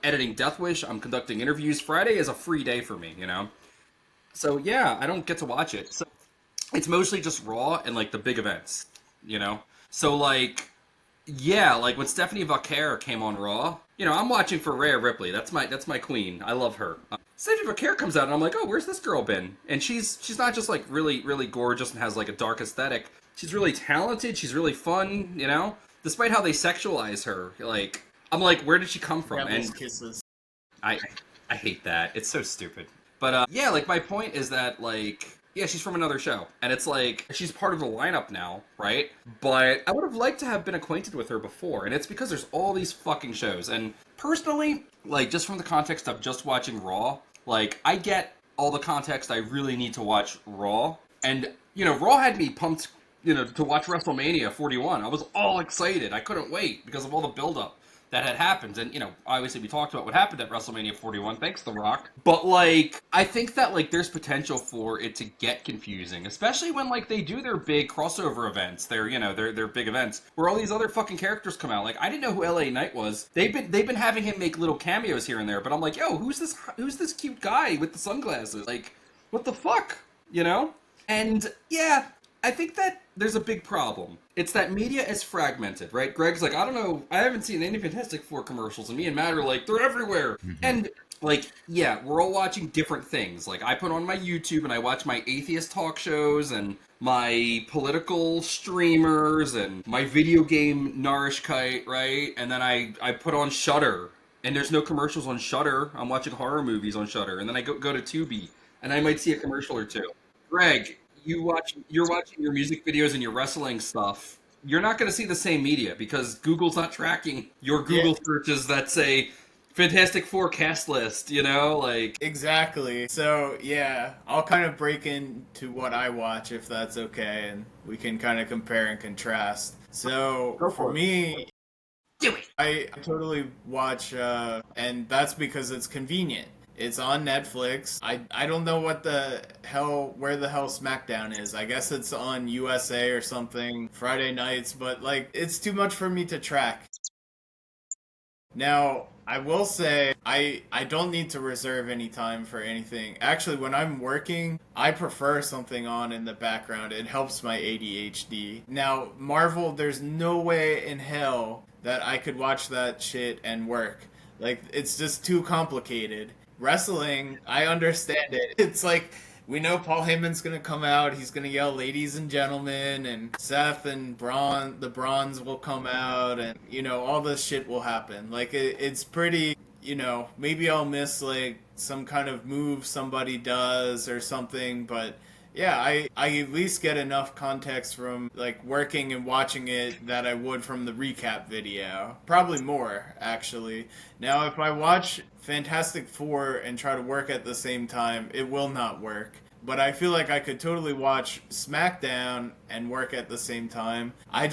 Speaker 1: editing Death Wish. I'm conducting interviews. Friday is a free day for me. So yeah, I don't get to watch it. So it's mostly just Raw and the big events. So Yeah, like when Stephanie Vaquer came on Raw, I'm watching for Rhea Ripley. That's my queen. I love her. Stephanie Vaquer comes out, and I'm like, oh, where's this girl been? And she's not just like really really gorgeous and has like a dark aesthetic. She's really talented. She's really fun. Despite how they sexualize her, like I'm like, where did she come from?
Speaker 3: Devil's
Speaker 1: And
Speaker 3: kisses.
Speaker 1: I I hate that. It's so stupid. But yeah, like my point is that like yeah, she's from another show, and it's like she's part of the lineup now, right? But I would have liked to have been acquainted with her before, and it's because there's all these fucking shows. And personally, like just from the context of just watching Raw, like I get all the context I really need to watch Raw, and Raw had me pumped, to watch WrestleMania 41. I was all excited. I couldn't wait because of all the buildup that had happened. And, obviously we talked about what happened at WrestleMania 41, thanks The Rock. But, like, I think that, like, there's potential for it to get confusing, especially when, like, they do their big crossover events, their big events, where all these other fucking characters come out. Like, I didn't know who LA Knight was. They've been having him make little cameos here and there, but I'm like, yo, who's this cute guy with the sunglasses? Like, what the fuck? And, yeah, I think that there's a big problem. It's that media is fragmented, right? Greg's like, I don't know, I haven't seen any Fantastic Four commercials, and me and Matt are like, they're everywhere. Mm-hmm. And, like, yeah, we're all watching different things. Like, I put on my YouTube and I watch my atheist talk shows and my political streamers and my video game Nourishkite, right? And then I put on Shudder, and there's no commercials on Shudder. I'm watching horror movies on Shudder, and then I go to Tubi, and I might see a commercial or two. Greg, you're watching your music videos and your wrestling stuff. You're not going to see the same media because Google's not tracking your Google searches that say Fantastic Four cast list, like...
Speaker 3: Exactly. So, yeah, I'll kind of break into what I watch if that's okay, and we can kind of compare and contrast. So, for me,
Speaker 1: do it.
Speaker 3: I totally watch, and that's because it's convenient. It's on Netflix. I don't know where the hell SmackDown is. I guess it's on USA or something, Friday nights, but like it's too much for me to track. Now, I will say I don't need to reserve any time for anything. Actually, when I'm working, I prefer something on in the background. It helps my ADHD. Now, Marvel, there's no way in hell that I could watch that shit and work. Like, it's just too complicated. Wrestling, I understand it. It's like, we know Paul Heyman's gonna come out, he's gonna yell ladies and gentlemen, and Seth and the Bronze will come out, and, all this shit will happen. Like, it's pretty, maybe I'll miss, like, some kind of move somebody does or something, but... yeah, I at least get enough context from, like, working and watching it that I would from the recap video. Probably more, actually. Now, if I watch Fantastic Four and try to work at the same time, it will not work. But I feel like I could totally watch SmackDown and work at the same time. I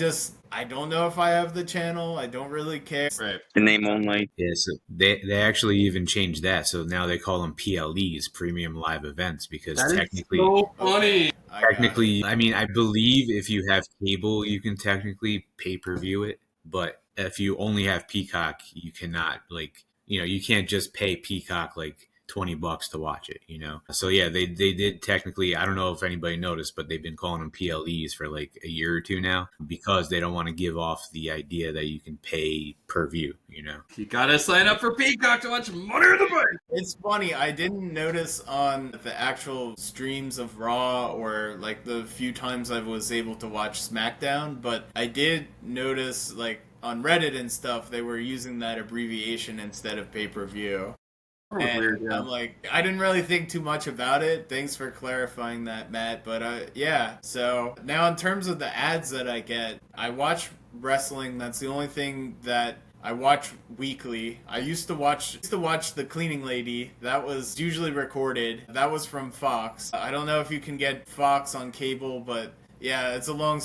Speaker 3: don't know if I have the channel. I don't really care.
Speaker 1: Right.
Speaker 2: The name only.
Speaker 4: Yeah, so they actually even changed that. So now they call them PLEs, Premium Live Events, because
Speaker 1: that
Speaker 4: technically...
Speaker 1: is so funny.
Speaker 4: Technically, I mean, I believe if you have cable, you can technically pay-per-view it. But if you only have Peacock, you cannot, like... you can't just pay Peacock, like... $20 to watch it, So yeah, they did technically, I don't know if anybody noticed, but they've been calling them PLEs for like a year or two now because they don't want to give off the idea that you can pay per view,
Speaker 1: You gotta sign up for Peacock to watch Money in the Bank.
Speaker 3: It's funny, I didn't notice on the actual streams of Raw or like the few times I was able to watch SmackDown, but I did notice like on Reddit and stuff, they were using that abbreviation instead of pay-per-view. And weird, yeah. I'm like, I didn't really think too much about it. Thanks for clarifying that, Matt. But yeah, so now in terms of the ads that I get, I watch wrestling. That's the only thing that I watch weekly. I used to watch The Cleaning Lady. That was usually recorded. That was from Fox. I don't know if you can get Fox on cable, but yeah, it's a long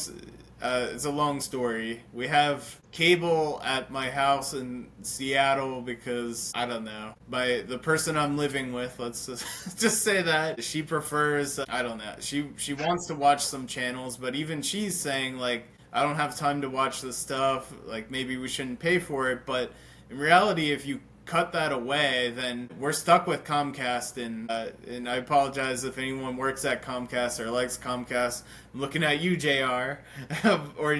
Speaker 3: story. We have cable at my house in Seattle because, I don't know, the person I'm living with, let's just say that, she prefers, I don't know, she wants to watch some channels, but even she's saying, like, I don't have time to watch this stuff, like, maybe we shouldn't pay for it, but in reality, if you cut that away, then we're stuck with Comcast, and I apologize if anyone works at Comcast or likes Comcast. I'm looking at you, JR, or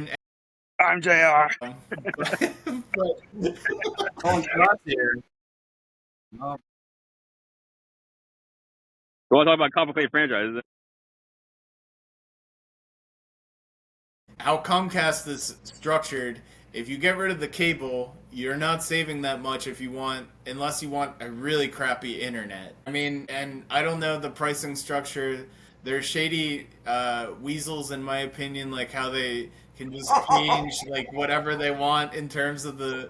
Speaker 2: I'm JR.
Speaker 3: But
Speaker 1: Oh, Scott's here. Oh,
Speaker 2: We want to talk about complicated franchises.
Speaker 3: how Comcast is structured, if you get rid of the cable, you're not saving that much unless you want a really crappy internet. I mean, and I don't know the pricing structure. They're shady weasels, in my opinion, like how they can just change like whatever they want in terms of the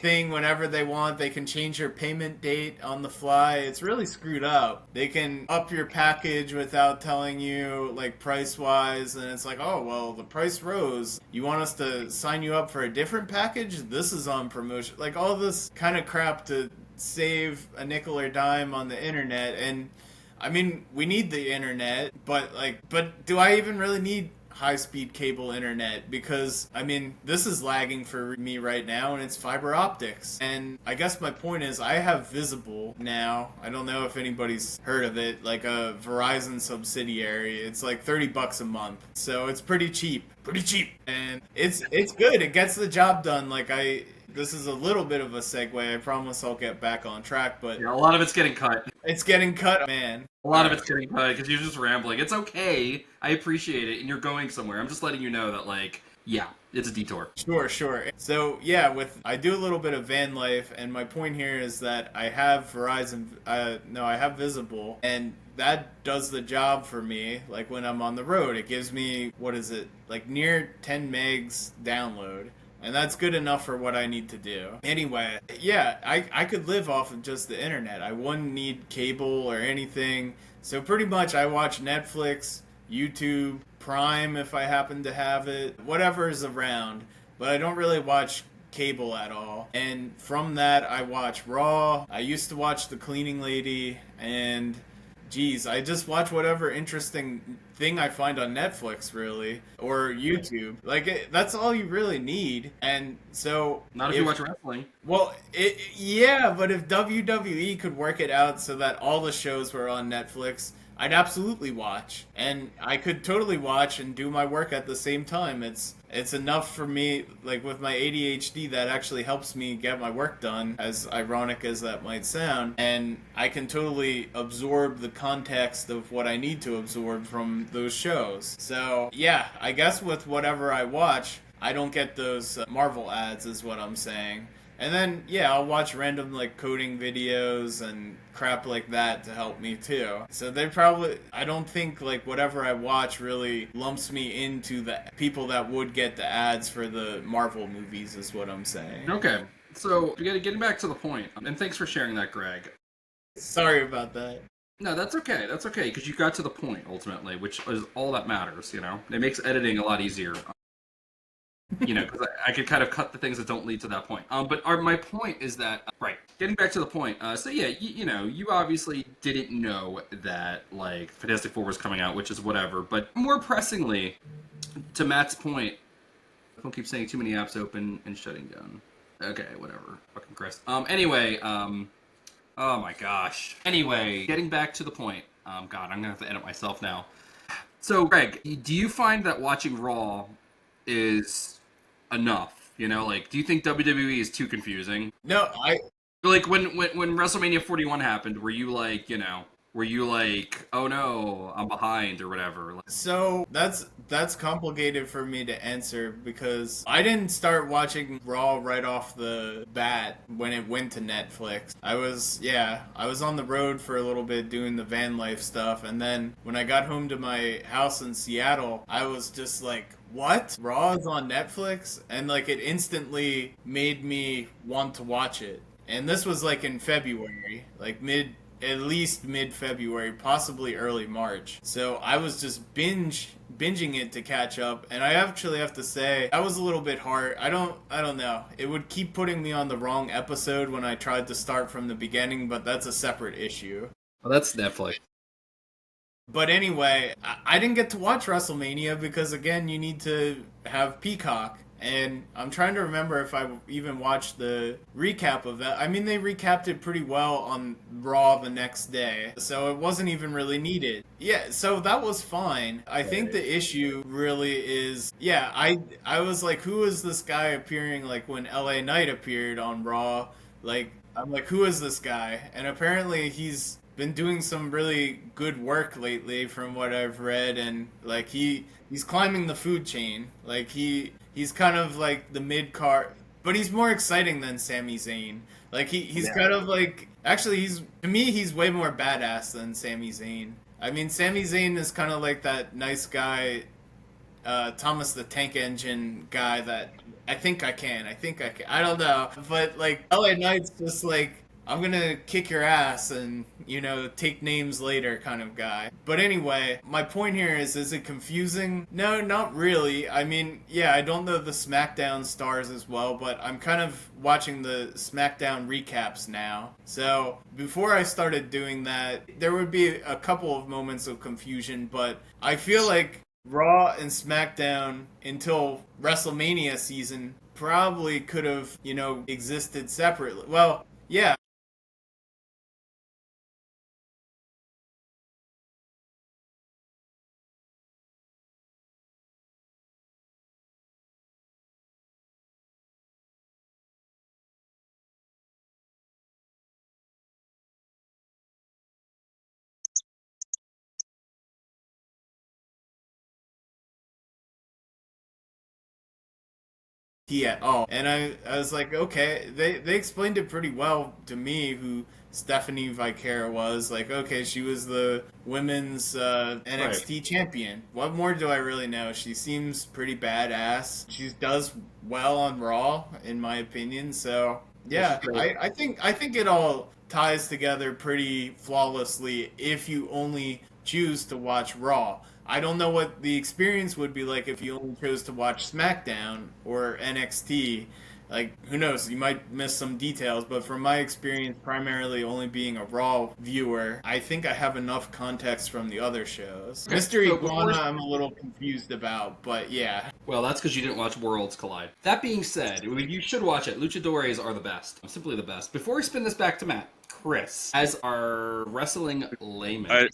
Speaker 3: thing whenever they want. They can change your payment date on the fly. It's really screwed up. They can up your package without telling you like price wise, and it's like, oh well, the price rose. You want us to sign you up for a different package? This is on promotion. Like all this kind of crap to save a nickel or dime on the internet. And I mean, we need the internet, but do I even really need high-speed cable internet? Because I mean, this is lagging for me right now, and it's fiber optics. And I guess my point is, I have Visible now. I don't know if anybody's heard of it, like a Verizon subsidiary. It's like $30 a month, so it's pretty cheap, and it's good. It gets the job done. This is a little bit of a segue. I promise I'll get back on track, but
Speaker 1: yeah, a lot of it's getting cut.
Speaker 3: it's getting cut, man.
Speaker 1: A lot of it's getting cut because you're just rambling. It's okay. I appreciate it, and you're going somewhere. I'm just letting you know that, like, yeah, it's a detour.
Speaker 3: Sure. So yeah, I do a little bit of van life, and my point here is that I have I have Visible, and that does the job for me. Like when I'm on the road, it gives me, what is it, like near 10 megs download. And that's good enough for what I need to do. Anyway, yeah, I could live off of just the internet. I wouldn't need cable or anything. So pretty much I watch Netflix, YouTube, Prime if I happen to have it, whatever is around. But I don't really watch cable at all. And from that, I watch Raw. I used to watch The Cleaning Lady, and geez, I just watch whatever interesting thing I find on Netflix, really, or YouTube. That's all you really need. And so,
Speaker 1: Not if you watch wrestling.
Speaker 3: Well, yeah, but if WWE could work it out so that all the shows were on Netflix, I'd absolutely watch. And I could totally watch and do my work at the same time. It's enough for me, like with my ADHD, that actually helps me get my work done, as ironic as that might sound. And I can totally absorb the context of what I need to absorb from those shows. So, yeah, I guess with whatever I watch, I don't get those Marvel ads, is what I'm saying. And then, yeah, I'll watch random, like, coding videos and crap like that to help me, too. So I don't think, like, whatever I watch really lumps me into the people that would get the ads for the Marvel movies, is what I'm saying.
Speaker 1: Okay, so getting back to the point, and thanks for sharing that, Greg.
Speaker 3: Sorry about that.
Speaker 1: No, that's okay, because you got to the point, ultimately, which is all that matters, you know? It makes editing a lot easier. You know, because I could kind of cut the things that don't lead to that point. But my point is that, right, getting back to the point, so yeah, you know, you obviously didn't know that, like, Fantastic Four was coming out, which is whatever, but more pressingly, to Matt's point, I don't keep saying too many apps open and shutting down. Okay, whatever. Fucking Chris. Anyway, oh my gosh. Anyway, getting back to the point, God, I'm gonna have to edit myself now. So, Greg, do you find that watching Raw is enough? You know, like, do you think WWE is too confusing?
Speaker 3: No,
Speaker 1: Like, when WrestleMania 41 happened, were you like, oh no, I'm behind or whatever?
Speaker 3: So that's complicated for me to answer, because I didn't start watching Raw right off the bat when it went to Netflix. I was on the road for a little bit doing the van life stuff, and then when I got home to my house in Seattle, I was just like, what? Raw is on Netflix? And like it instantly made me want to watch it. And this was like in February, like at least mid-February, possibly early March. So I was just binging it to catch up, and I actually have to say I was a little bit hard. I don't know. It would keep putting me on the wrong episode when I tried to start from the beginning, but that's a separate issue.
Speaker 1: Well, that's Netflix.
Speaker 3: But anyway, I didn't get to watch WrestleMania because, again, you need to have Peacock. And I'm trying to remember if I even watched the recap of that. I mean, they recapped it pretty well on Raw the next day, so it wasn't even really needed. Yeah, so that was fine. I think the issue really is, yeah, I was like, who is this guy appearing like when LA Knight appeared on Raw? Like, I'm like, who is this guy? And apparently he's been doing some really good work lately from what I've read, and like he's climbing the food chain. Like he's kind of like the mid card, but he's more exciting than Sami Zayn. Like he's kind of like, actually, he's, to me, he's way more badass than Sami Zayn. I mean, Sami Zayn is kind of like that nice guy, Thomas the Tank Engine guy that I think I can. I don't know, but like LA Knight's just like, I'm gonna kick your ass and, take names later kind of guy. But anyway, my point here is it confusing? No, not really. I mean, yeah, I don't know the SmackDown stars as well, but I'm kind of watching the SmackDown recaps now. So before I started doing that, there would be a couple of moments of confusion, but I feel like Raw and SmackDown until WrestleMania season probably could have, existed separately. Well, yeah. At all. And I was like, okay, they explained it pretty well to me who Stephanie Vicara was. Like, okay, she was the women's NXT champion. What more do I really know? She seems pretty badass. She does well on Raw, in my opinion. So yeah, I think it all ties together pretty flawlessly if you only choose to watch Raw. I don't know what the experience would be like if you only chose to watch SmackDown or NXT. Like, who knows? You might miss some details, but from my experience, primarily only being a Raw viewer, I think I have enough context from the other shows. Mr. Iguana, I'm a little confused about, but yeah.
Speaker 1: Well, that's because you didn't watch Worlds Collide. That being said, you should watch it. Luchadores are the best. Simply the best. Before we spin this back to Matt, Chris, as our wrestling layman.
Speaker 2: I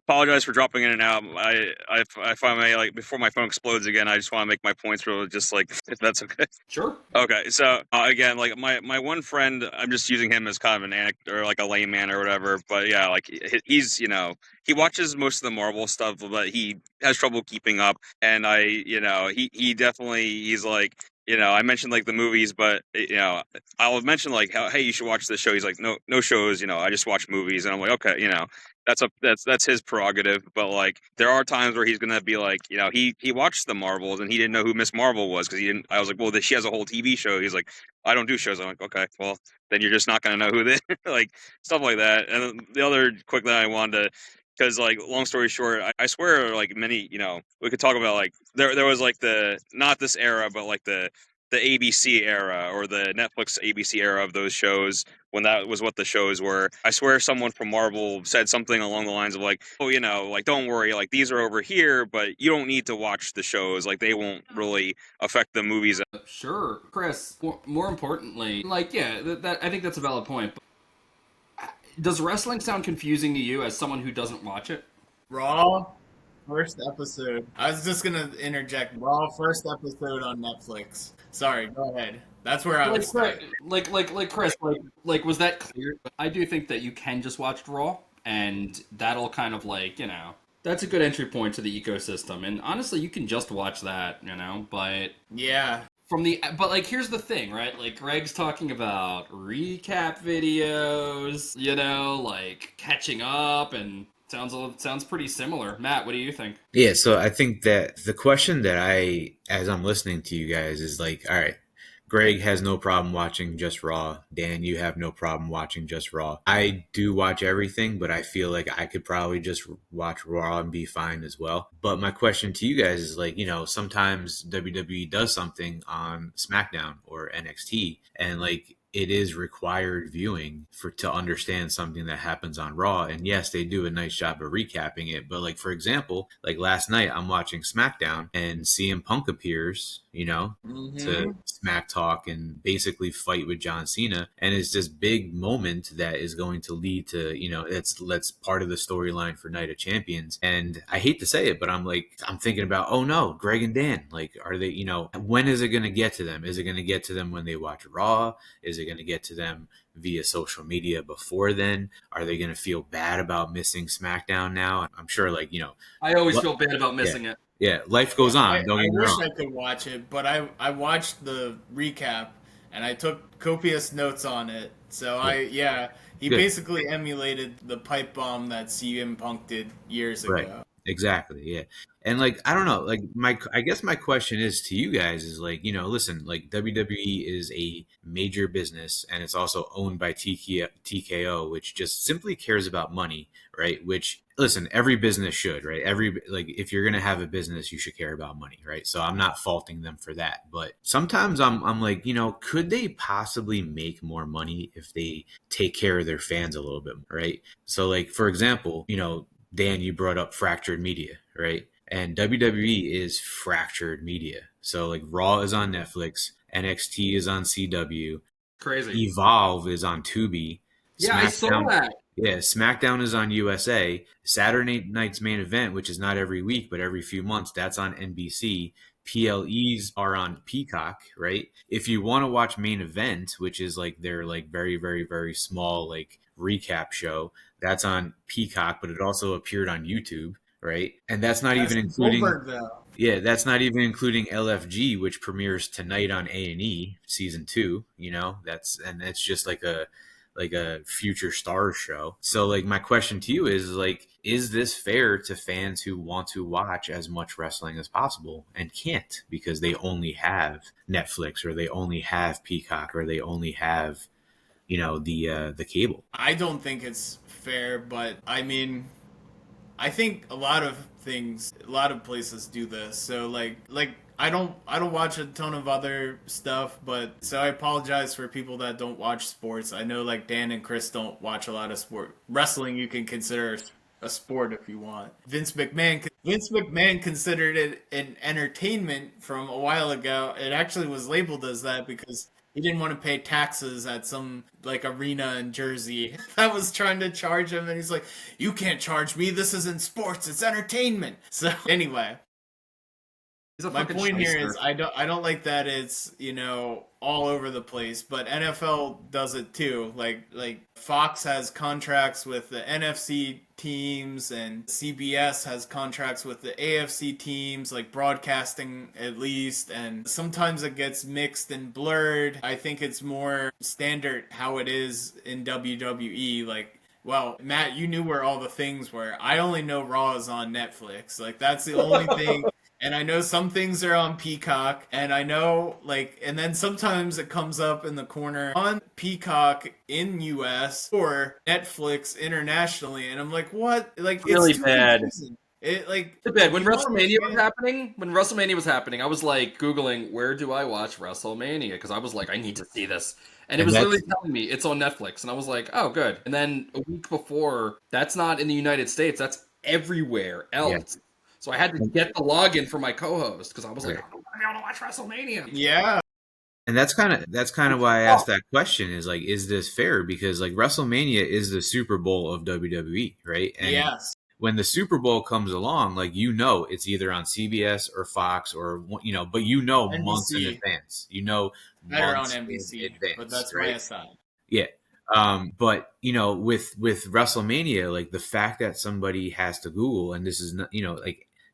Speaker 2: apologize for dropping in and out. If I may, like, before my phone explodes again, I just want to make my points real, just like, if that's okay.
Speaker 1: Sure.
Speaker 2: Okay, so again, like my one friend, I'm just using him as kind of an anecdote or like a layman or whatever. But yeah, like he's he watches most of the Marvel stuff, but he has trouble keeping up. And he definitely, he's like, I mentioned like the movies, but I'll mention like how, hey, you should watch this show. He's like, no shows, I just watch movies, and I'm like, okay, that's his prerogative. But like there are times where he's gonna be like, he watched the Marvels and he didn't know who Miss Marvel was because he didn't. I was like, well, she has a whole TV show. He's like, I don't do shows. I'm like, okay, well then you're just not gonna know who they like, stuff like that. And the other quick thing I wanted to. Because, like, long story short, I swear, like, many, we could talk about, like, there was, like, not this era, but, like, the ABC era or the Netflix ABC era of those shows when that was what the shows were. I swear someone from Marvel said something along the lines of, like, oh, like, don't worry, like, these are over here, but you don't need to watch the shows. Like, they won't really affect the movies.
Speaker 1: Sure. Chris, more importantly, like, yeah, that I think that's a valid point. But does wrestling sound confusing to you as someone who doesn't watch it?
Speaker 3: Raw first episode. I was just gonna interject. Raw first episode on Netflix. Sorry, go ahead. That's where I was starting.
Speaker 1: Like Chris, like was that clear? I do think that you can just watch Raw, and that'll kind of like, that's a good entry point to the ecosystem. And honestly, you can just watch that, but
Speaker 3: yeah.
Speaker 1: But like, here's the thing, right? Like, Greg's talking about recap videos, like catching up, and sounds pretty similar. Matt, what do you think?
Speaker 4: Yeah, so I think that the question that as I'm listening to you guys, is like, all right, Greg has no problem watching just Raw. Dan, you have no problem watching just Raw. I do watch everything, but I feel like I could probably just watch Raw and be fine as well. But my question to you guys is like, sometimes WWE does something on SmackDown or NXT, and like, it is required viewing to understand something that happens on Raw. And yes, they do a nice job of recapping it. But like, for example, like last night I'm watching SmackDown and CM Punk appears, to smack talk and basically fight with John Cena. And it's this big moment that is going to lead to, that's part of the storyline for Night of Champions. And I hate to say it, but I'm thinking about, oh no, Greg and Dan, like, are they, when is it going to get to them? Is it going to get to them when they watch Raw? Is it going to get to them via social media before then? Are they going to feel bad about missing SmackDown now? I'm sure,
Speaker 1: I always feel bad about missing it.
Speaker 4: Yeah, life goes on.
Speaker 3: I wish
Speaker 4: wrong.
Speaker 3: I could watch it, but I watched the recap and I took copious notes on it. So he
Speaker 4: Good.
Speaker 3: basically emulated the pipe bomb that CM Punk did years ago.
Speaker 4: Right. Exactly. Yeah. And I don't know, I guess my question is to you guys is listen, WWE is a major business and it's also owned by TKO, which just simply cares about money, right? Which, listen, every business should, right? If you're going to have a business, you should care about money, right? So I'm not faulting them for that. But sometimes I'm like, could they possibly make more money if they take care of their fans a little bit, right? So for example, Dan, you brought up fractured media, right? And WWE is fractured media. So Raw is on Netflix, NXT is on CW,
Speaker 1: Crazy.
Speaker 4: Evolve is on Tubi.
Speaker 1: Yeah, I saw that.
Speaker 4: Yeah, SmackDown is on USA. Saturday Night's Main Event, which is not every week but every few months, that's on NBC. PLEs are on Peacock, right? If you want to watch Main Event, which is their very, very, very small recap show, that's on Peacock, but it also appeared on YouTube, right? And that's not even including
Speaker 3: Goldberg, though.
Speaker 4: Yeah, that's not even including LFG, which premieres tonight on A&E season 2. It's just like a future stars show. So my question to you is this fair to fans who want to watch as much wrestling as possible and can't because they only have Netflix or they only have Peacock or they only have the cable?
Speaker 3: I don't think it's fair, but I mean, I think a lot of places do this. So I don't watch a ton of other stuff, but so I apologize for people that don't watch sports. I know Dan and Chris don't watch a lot of sport. Wrestling you can consider a sport if you want. Vince McMahon considered it an entertainment from a while ago. It actually was labeled as that because he didn't want to pay taxes at some arena in Jersey that was trying to charge him, and he's like, "You can't charge me. This isn't sports. It's entertainment." So anyway, my point here is I don't like that it's all over the place, but NFL does it too. Fox has contracts with the NFC teams and CBS has contracts with the AFC teams, broadcasting at least, and sometimes it gets mixed and blurred. I think it's more standard how it is in WWE. Well, Matt, you knew where all the things were. I only know Raw is on Netflix. That's the only thing. And I know some things are on Peacock, and I know, and then sometimes it comes up in the corner on Peacock in US or Netflix internationally, and I'm like, what?
Speaker 1: Really
Speaker 3: it's
Speaker 1: bad.
Speaker 3: Confusing.
Speaker 1: It's bad. When WrestleMania was happening, I was Googling, where do I watch WrestleMania? Because I was I need to see this. And it was literally telling me it's on Netflix. And I was like, oh, good. And then a week before, that's not in the United States. That's everywhere else. Yeah. So I had to get the login for my co-host because I was like, I don't want to be able to watch WrestleMania.
Speaker 3: Yeah.
Speaker 4: And that's kind of why I asked that question is this fair? Because WrestleMania is the Super Bowl of WWE, right? And
Speaker 3: yes.
Speaker 4: When the Super Bowl comes along, it's either on CBS or Fox or but NBC. Months in advance.
Speaker 3: Better on NBC, advance, but that's right? My aside.
Speaker 4: Yeah. But with WrestleMania, the fact that somebody has to Google, and this is not,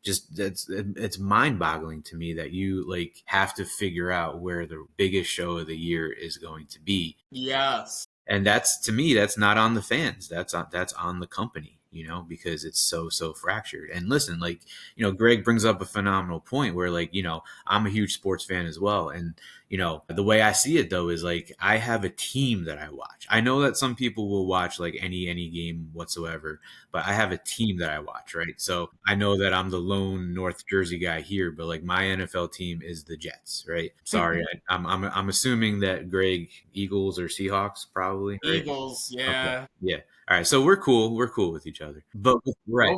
Speaker 4: it's mind-boggling to me that you have to figure out where the biggest show of the year is going to be.
Speaker 3: Yes.
Speaker 4: And that's, to me, that's not on the fans. That's on the company. you know, because it's so fractured. And listen, like, you know, Greg brings up a phenomenal point where, like, you know, I'm a huge sports fan as well. And, you know, the way I see it though is like I have a team that I watch. I know that some people will watch like any game whatsoever, but I have a team that I watch, right? So I know that I'm the lone North Jersey guy here, but like my NFL team is the Jets, right? Sorry, I'm assuming that Greg, Eagles or Seahawks, probably, right?
Speaker 3: Eagles,
Speaker 4: Okay,
Speaker 3: yeah.
Speaker 4: yeah. All right, so we're cool. We're cool with each other, but right,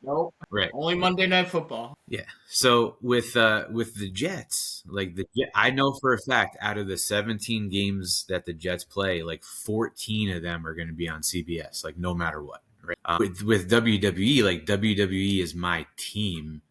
Speaker 3: Nope.
Speaker 4: right.
Speaker 3: Only Monday Night Football.
Speaker 4: Yeah. So with the Jets, like I know for a fact out of the 17 games that the Jets play, like 14 of them are going to be on CBS, like no matter what. Right. With WWE, like WWE is my team,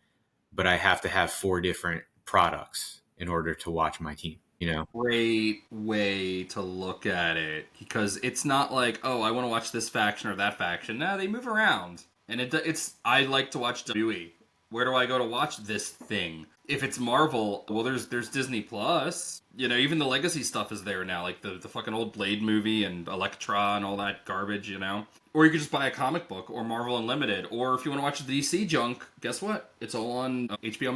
Speaker 4: but I have to have 4 different products in order to watch my team. You know.
Speaker 1: Great way to look at it, because it's not like, oh, I want to watch this faction or that faction. No, they move around, and it's. I like to watch WWE. Where do I go to watch this thing? If it's Marvel, well, there's Disney Plus. You know, even the legacy stuff is there now, like the fucking old Blade movie and Elektra and all that garbage. You know, or you could just buy a comic book or Marvel Unlimited, or if you want to watch the DC junk, guess what? It's all on HBO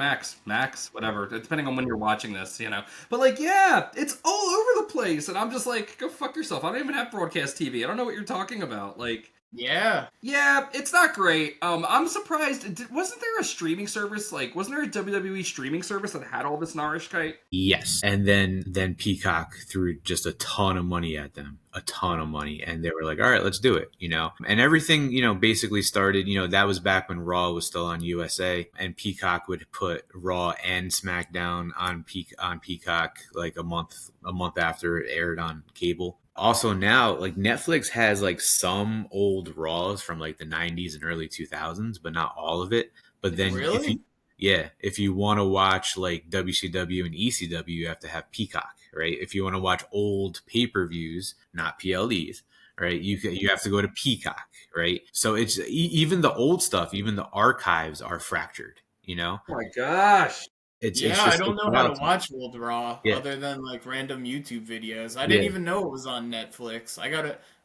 Speaker 1: Max, whatever, depending on when you're watching this. You know, but like, yeah, it's all over the place, and I'm just like, go fuck yourself. I don't even have broadcast TV. I don't know what you're talking about. Like.
Speaker 3: Yeah.
Speaker 1: Yeah, it's not great. I'm surprised. Wasn't there a streaming service? Like, wasn't there a WWE streaming service that had all this Narishkite?
Speaker 4: Yes. And then Peacock threw just a ton of money at them, a ton of money. And they were like, all right, let's do it, you know? And everything, you know, basically started, you know, that was back when Raw was still on USA, and Peacock would put Raw and SmackDown on Peacock like a month after it aired on cable. Also now, like Netflix has like some old Raws from like the 90s and early 2000s, but not all of it. But then
Speaker 3: Really?
Speaker 4: if you want to watch like WCW and ECW, you have to have Peacock, right? If you want to watch old pay-per-views, not PLEs, right? You have to go to Peacock, right? So it's even the old stuff, even the archives are fractured, you know?
Speaker 1: Oh my gosh.
Speaker 4: It's
Speaker 3: Yeah, I
Speaker 4: just
Speaker 3: don't know how to watch Old Raw
Speaker 4: Yeah.
Speaker 3: other than like random YouTube videos. I
Speaker 4: Yeah.
Speaker 3: didn't even know it was on Netflix.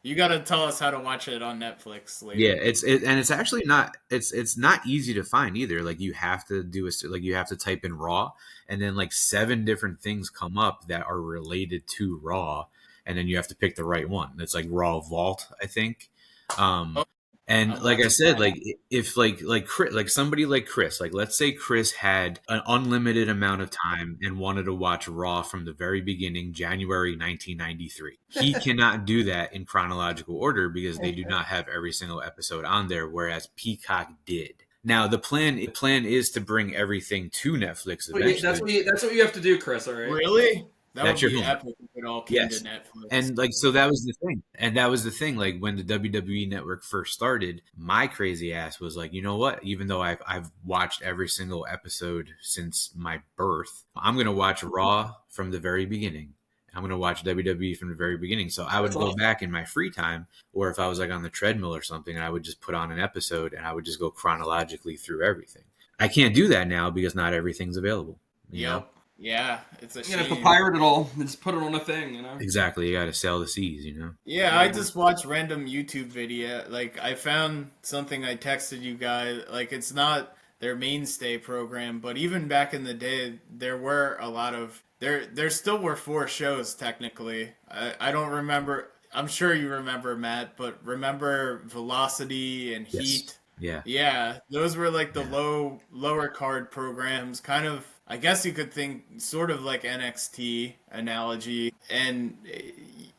Speaker 3: You gotta tell us how to watch it on Netflix later.
Speaker 4: Yeah, it's actually not it's not easy to find either. Like you have to you have to type in Raw, and then like 7 different things come up that are related to Raw, and then you have to pick the right one. It's like Raw Vault, I think.
Speaker 3: Oh,
Speaker 4: And
Speaker 3: I'll
Speaker 4: like
Speaker 3: have
Speaker 4: I
Speaker 3: to
Speaker 4: said,
Speaker 3: try
Speaker 4: like if like Chris, like somebody like Chris, like let's say Chris had an unlimited amount of time and wanted to watch Raw from the very beginning, January 1993. He cannot do that in chronological order because they do not have every single episode on there, whereas Peacock did. Now the plan is to bring everything to Netflix eventually.
Speaker 1: That's what you have to do, Chris. All right.
Speaker 3: Really? That
Speaker 4: That's
Speaker 3: would
Speaker 4: your
Speaker 3: be
Speaker 4: homework.
Speaker 3: epic if it all came
Speaker 4: Yes.
Speaker 3: to Netflix.
Speaker 4: And like so that was the thing. And that was the thing. Like when the WWE network first started, my crazy ass was like, you know what? Even though I've watched every single episode since my birth, I'm gonna watch Raw from the very beginning. I'm gonna watch WWE from the very beginning. So I would
Speaker 1: That's
Speaker 4: go
Speaker 1: awesome.
Speaker 4: back in my free time, or if I was like on the treadmill or something, I would just put on an episode and I would just go chronologically through everything. I can't do that now because not everything's available. You know?
Speaker 3: Yep. Yeah, it's a
Speaker 1: You're gonna have to
Speaker 3: shame.
Speaker 1: pirate it all and just put it on a thing, you know?
Speaker 4: Exactly. You gotta sail the seas, you know?
Speaker 3: Yeah, I just watch random YouTube video. Like I found something I texted you guys. Like it's not their mainstay program, but even back in the day, there were a lot of there still were 4 shows technically. I don't remember. I'm sure you remember, Matt, but remember Velocity and
Speaker 4: Yes.
Speaker 3: Heat.
Speaker 4: Yeah.
Speaker 3: Yeah, those were like the
Speaker 4: Yeah.
Speaker 3: lower card programs, kind of. I guess you could think sort of like NXT analogy, and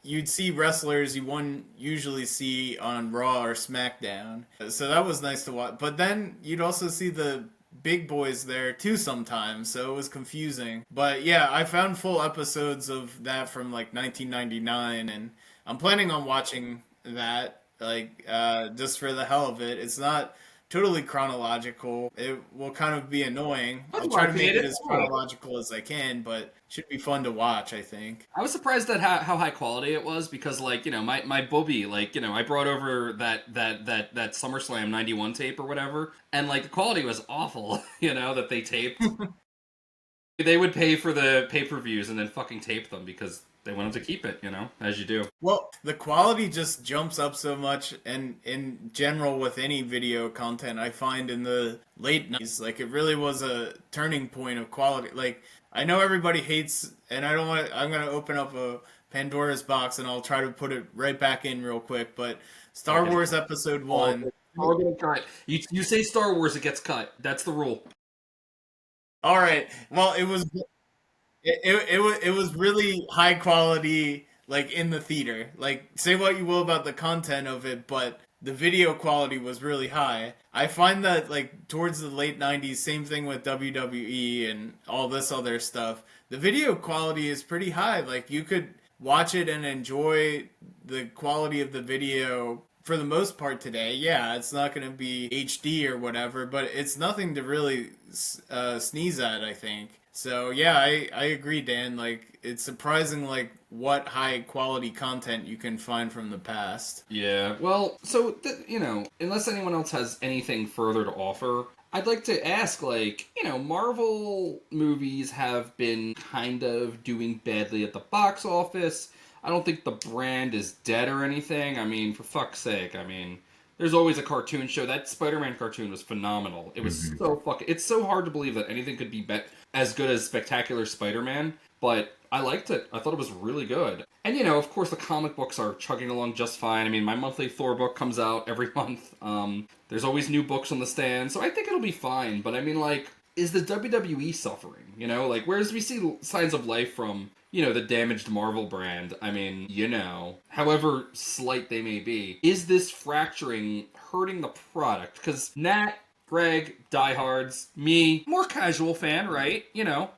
Speaker 3: you'd see wrestlers you wouldn't usually see on Raw or SmackDown. So that was nice to watch. But then you'd also see the big boys there too sometimes, so it was confusing. But yeah, I found full episodes of that from like 1999, and I'm planning on watching that like just for the hell of it. It's not totally chronological. It will kind of be annoying. I'll try to make it as chronological as I can, but it should be fun to watch, I think.
Speaker 1: I was surprised at how high quality it was because, like, you know, my booby, like, you know, I brought over that SummerSlam 91 tape or whatever, and, like, the quality was awful, you know, that they taped. They would pay for the pay-per-views and then fucking tape them because they wanted to keep it, as you do.
Speaker 3: Well, the quality just jumps up so much, and in general with any video content, I find in the late 90s, like it really was a turning point of quality. Like I know everybody hates, and I'm gonna open up a Pandora's box, and I'll try to put it right back in real quick. But Star Wars Episode 1.
Speaker 1: We're gonna cut. You say Star Wars, it gets cut. That's the rule.
Speaker 3: All right. Well, it was really high quality, like in the theater. Like say what you will about the content of it, but the video quality was really high. I find that like towards the late 90s, same thing with WWE and all this other stuff. The video quality is pretty high. Like you could watch it and enjoy the quality of the video for the most part today. Yeah, it's not going to be HD or whatever, but it's nothing to really sneeze at, I think. So yeah, I agree, Dan. Like it's surprising, like what high quality content you can find from the past.
Speaker 1: Yeah. Well, so unless anyone else has anything further to offer, I'd like to ask, like, Marvel movies have been kind of doing badly at the box office. I don't think the brand is dead or anything. I mean, for fuck's sake. I mean, there's always a cartoon show. That Spider-Man cartoon was phenomenal. It was so fucking... It's so hard to believe that anything could be as good as Spectacular Spider-Man, but I liked it. I thought it was really good. And, of course, the comic books are chugging along just fine. I mean, my monthly Thor book comes out every month. There's always new books on the stand, so I think it'll be fine. But, I mean, like, is the WWE suffering? Like, whereas we see signs of life from... the damaged Marvel brand, I mean, however slight they may be, is this fracturing hurting the product? Because Nat, Greg, diehards, me, more casual fan, right?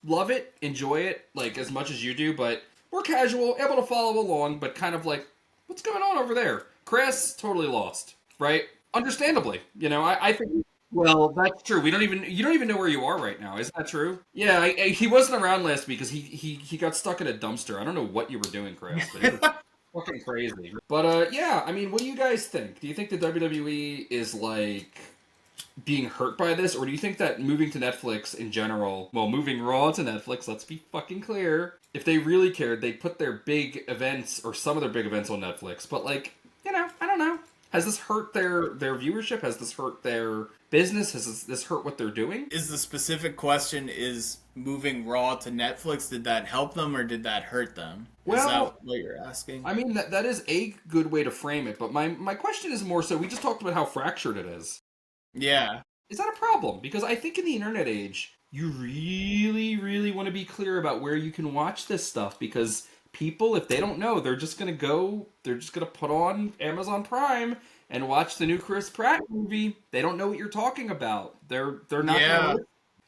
Speaker 1: Love it, enjoy it, like, as much as you do, but more casual, able to follow along, but kind of like, what's going on over there? Chris, totally lost, right? Understandably, I think... Well, that's true. You don't even know where you are right now. Is that true? Yeah, he wasn't around last week because he got stuck in a dumpster. I don't know what you were doing, Chris, but it was fucking crazy. But yeah, I mean, what do you guys think? Do you think the WWE is like being hurt by this, or do you think that moving to Netflix in general, well, moving Raw to Netflix, let's be fucking clear, if they really cared, they'd put their big events or some of their big events on Netflix. But like, I don't know. Has this hurt their viewership? Has this hurt their business? Has this hurt what they're doing?
Speaker 3: Is the specific question, is moving Raw to Netflix, did that help them or did that hurt them? Well, is that what you're asking?
Speaker 1: I mean, that is a good way to frame it, but my question is more so, we just talked about how fractured it is.
Speaker 3: Yeah.
Speaker 1: Is that a problem? Because I think in the internet age, you really, really want to be clear about where you can watch this stuff, because... people, if they don't know, they're just gonna put on Amazon Prime and watch the new Chris Pratt movie. They don't know what you're talking about. They're not.
Speaker 3: Yeah.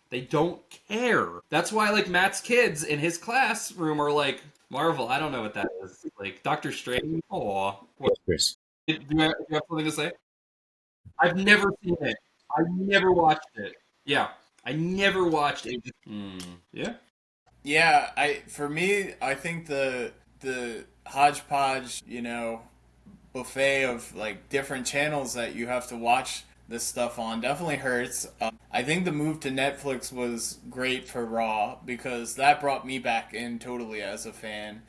Speaker 1: They don't care. That's why, like, Matt's kids in his classroom are like, Marvel, I don't know what that is. Like, Doctor Strange. Aw.
Speaker 4: Chris.
Speaker 1: Do you have something to say? I've never seen it. I've never watched it. Yeah. I never watched it. Yeah.
Speaker 3: Yeah, for me, I think the hodgepodge, buffet of like different channels that you have to watch this stuff on definitely hurts. I think the move to Netflix was great for Raw because that brought me back in totally as a fan.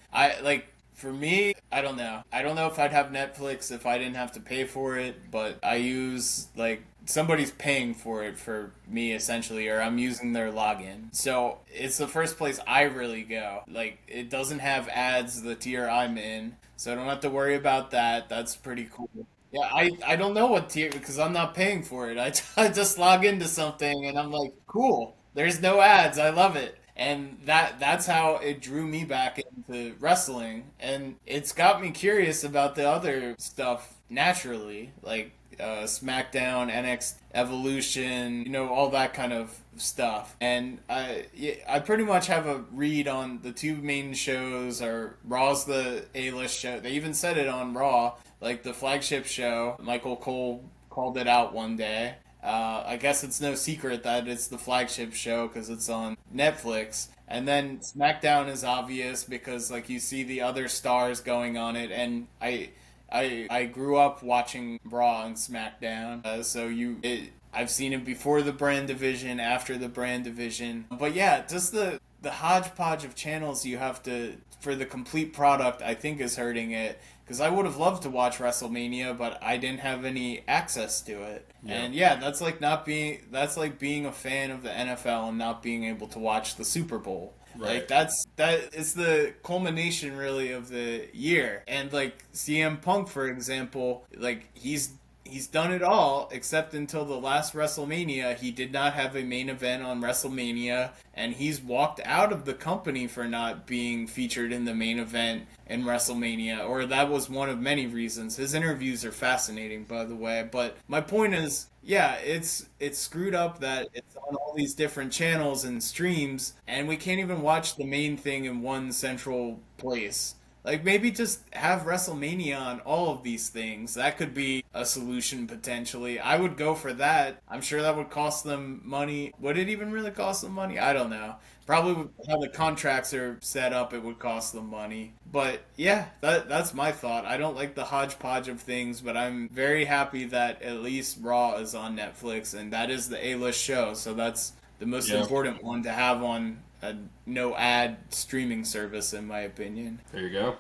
Speaker 3: For me, I don't know. I don't know if I'd have Netflix if I didn't have to pay for it, but I use, like, somebody's paying for it for me, essentially, or I'm using their login. So it's the first place I really go. Like, it doesn't have ads, the tier I'm in, so I don't have to worry about that. That's pretty cool. Yeah, I don't know what tier, because I'm not paying for it. I just log into something, and I'm like, cool, there's no ads, I love it. And that's how it drew me back into wrestling. And it's got me curious about the other stuff naturally, like SmackDown, NXT Evolution, all that kind of stuff. And I pretty much have a read on the two main shows. Are Raw's the A-list show. They even said it on Raw, like the flagship show. Michael Cole called it out one day. I guess it's no secret that it's the flagship show because it's on Netflix. And then SmackDown is obvious because, like, you see the other stars going on it. And I grew up watching Raw and SmackDown, I've seen it before the brand division, after the brand division. But yeah, just the the hodgepodge of channels you have to for the complete product, I think, is hurting it. Because I would have loved to watch WrestleMania, but I didn't have any access to it.
Speaker 1: Yeah.
Speaker 3: And that's like being a fan of the NFL and not being able to watch the Super Bowl.
Speaker 1: Right.
Speaker 3: Like that is the culmination really of the year. And like CM Punk, for example, like he's done it all except until the last WrestleMania. He did not have a main event on WrestleMania, and he's walked out of the company for not being featured in the main event in WrestleMania, or that was one of many reasons. His interviews are fascinating, by the way. But my point is, yeah, it's screwed up that it's on all these different channels and streams, and we can't even watch the main thing in one central place. Like maybe just have WrestleMania on all of these things. That could be a solution potentially. I would go for that. I'm sure that would cost them money. Would it even really cost them money? I don't know. Probably with how the contracts are set up, it would cost them money. But yeah, that's my thought. I don't like the hodgepodge of things, but I'm very happy that at least Raw is on Netflix, and that is the A-list show. So that's the most important one to have on a no ad streaming service, in my opinion.
Speaker 1: There you go.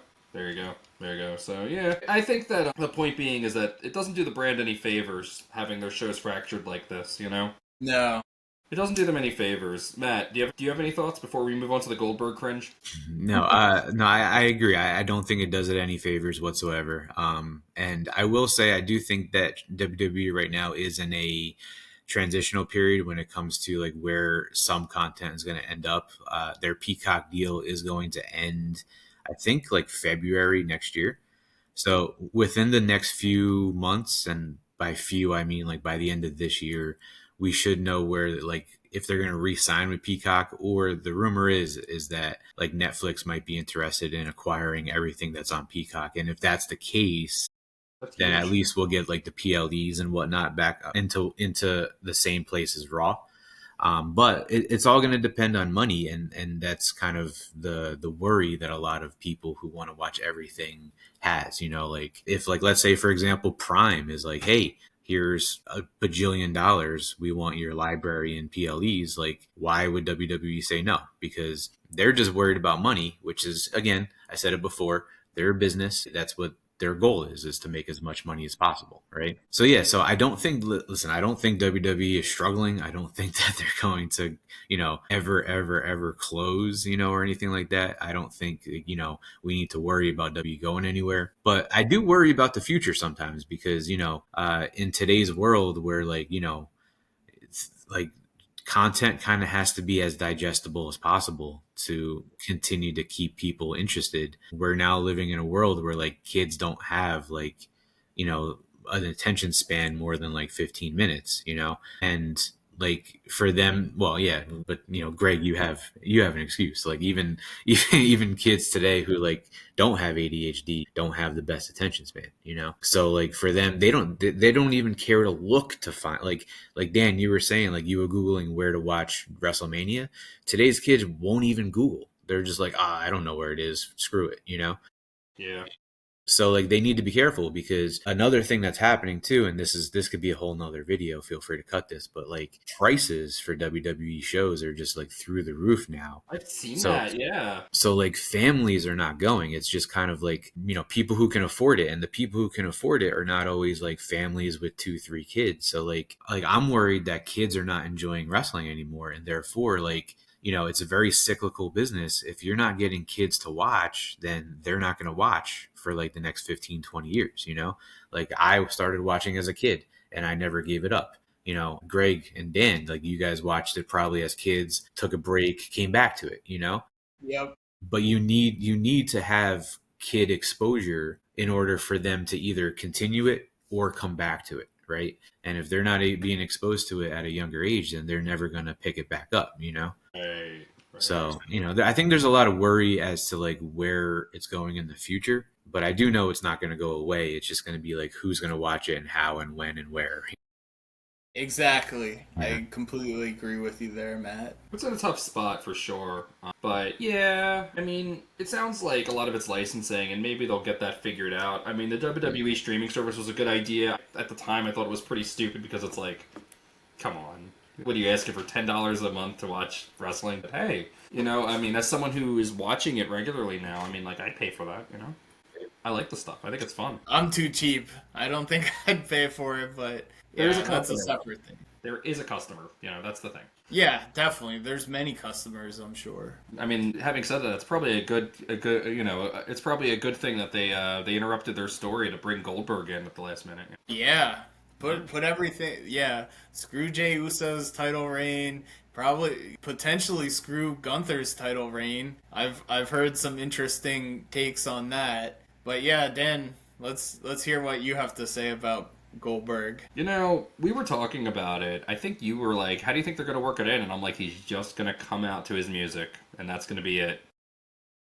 Speaker 1: So yeah, I think that the point being is that it doesn't do the brand any favors having their shows fractured like this, you know?
Speaker 3: No.
Speaker 1: It doesn't do them any favors. Matt, do you have any thoughts before we move on to the Goldberg cringe?
Speaker 4: No, I agree. I don't think it does it any favors whatsoever. And I will say I do think that WWE right now is in a transitional period when it comes to like where some content is going to end up. Their Peacock deal is going to end, I think, like February next year. So within the next few months, and by few I mean like by the end of this year, we should know where, like, if they're going to re-sign with Peacock, or the rumor is that like Netflix might be interested in acquiring everything that's on Peacock. And if that's the case, then at least we'll get like the PLEs and whatnot back into the same place as Raw. But it's all going to depend on money, and that's kind of the worry that a lot of people who want to watch everything has. You know, like if, like, let's say for example Prime is like, hey, here's a bajillion dollars, we want your library and PLEs. Like, why would WWE say no? Because they're just worried about money, which is, again, I said it before, they're a business. That's what their goal is to make as much money as possible, right? So yeah, so I don't think, listen, I don't think WWE is struggling. I don't think that they're going to, ever close, or anything like that. I don't think, we need to worry about W going anywhere. But I do worry about the future sometimes because, in today's world where it's like content kind of has to be as digestible as possible to continue to keep people interested. We're now living in a world where like kids don't have an attention span more than like 15 minutes, and like for them, well, yeah, but Greg, you have an excuse. Like even kids today who like don't have ADHD don't have the best attention span, So like for them, they don't even care to look to find like Dan, you were saying like you were Googling where to watch WrestleMania. Today's kids won't even Google. They're just like, I don't know where it is. Screw it,
Speaker 1: Yeah.
Speaker 4: So like they need to be careful, because another thing that's happening too, and this could be a whole nother video, feel free to cut this, but like prices for WWE shows are just like through the roof now.
Speaker 1: I've seen that, yeah.
Speaker 4: So like families are not going. It's just kind of like, people who can afford it, and the people who can afford it are not always like families with 2-3 kids. So like I'm worried that kids are not enjoying wrestling anymore, and therefore like, it's a very cyclical business. If you're not getting kids to watch, then they're not going to watch for like the next 15-20 years. Like I started watching as a kid and I never gave it up. Greg and Dan, like you guys watched it probably as kids, took a break, came back to it,
Speaker 3: Yep.
Speaker 4: But you need to have kid exposure in order for them to either continue it or come back to it, right? And if they're not being exposed to it at a younger age, then they're never going to pick it back up,
Speaker 1: Right.
Speaker 4: So, I think there's a lot of worry as to like where it's going in the future, but I do know it's not going to go away. It's just going to be like who's going to watch it and how and when and where.
Speaker 3: Exactly.
Speaker 4: Yeah.
Speaker 3: I completely agree with you there, Matt.
Speaker 1: It's in a tough spot for sure. But yeah, I mean, it sounds like a lot of it's licensing, and maybe they'll get that figured out. I mean, the WWE streaming service was a good idea. At the time, I thought it was pretty stupid because it's like, come on. What are you asking for $10 a month to watch wrestling? But hey, I mean, as someone who is watching it regularly now, I mean, like, I'd pay for that, I like the stuff. I think it's fun.
Speaker 3: I'm too cheap. I don't think I'd pay for it, but
Speaker 1: There's
Speaker 3: yeah,
Speaker 1: a
Speaker 3: that's a
Speaker 1: customer.
Speaker 3: separate thing.
Speaker 1: There is a customer, that's the thing.
Speaker 3: Yeah, definitely. There's many customers, I'm sure.
Speaker 1: I mean, having said that, it's probably it's probably a good thing that they interrupted their story to bring Goldberg in at the last minute.
Speaker 3: Yeah. Put everything. Yeah. Screw Jey Uso's title reign. Probably potentially screw Gunther's title reign. I've heard some interesting takes on that. But yeah, Dan, let's hear what you have to say about Goldberg.
Speaker 1: We were talking about it. I think you were like, "How do you think they're going to work it in?" And I'm like, "He's just going to come out to his music, and that's going to be it."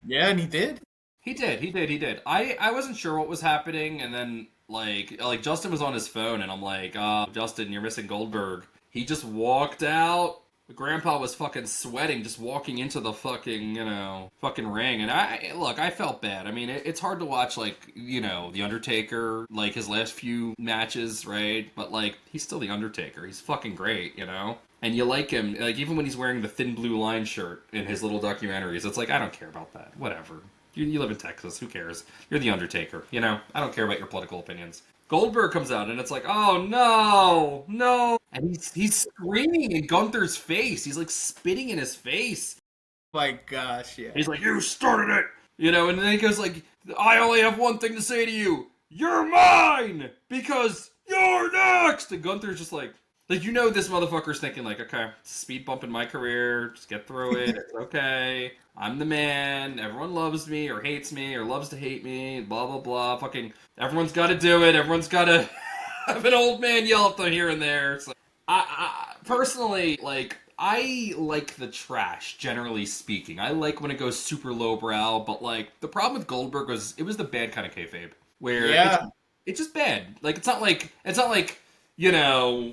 Speaker 3: Yeah, and he did.
Speaker 1: He did. I wasn't sure what was happening, and then like Justin was on his phone, and I'm like, Justin, you're missing Goldberg." He just walked out. Grandpa was fucking sweating just walking into the fucking ring, and I felt bad. I mean, it's hard to watch The Undertaker, like his last few matches, right? But like he's still The Undertaker. He's fucking great, And you like him, like even when he's wearing the thin blue line shirt in his little documentaries, it's like I don't care about that. Whatever. You live in Texas. Who cares? You're The Undertaker. I don't care about your political opinions. Goldberg comes out, and it's like, oh, no. And he's screaming in Gunther's face. He's, like, spitting in his face.
Speaker 3: My gosh, yeah.
Speaker 1: He's like, you started it! And then he goes like, I only have one thing to say to you. You're mine! Because you're next! And Gunther's just like this motherfucker's thinking like, okay, speed bump in my career, just get through it, it's okay. I'm the man, everyone loves me, or hates me, or loves to hate me, blah, blah, blah, fucking, everyone's gotta do it, everyone's gotta have an old man yell at them here and there. So, I personally, I like the trash, generally speaking. I like when it goes super lowbrow, but, the problem with Goldberg was, it was the bad kind of kayfabe, where it's just bad. It's not like,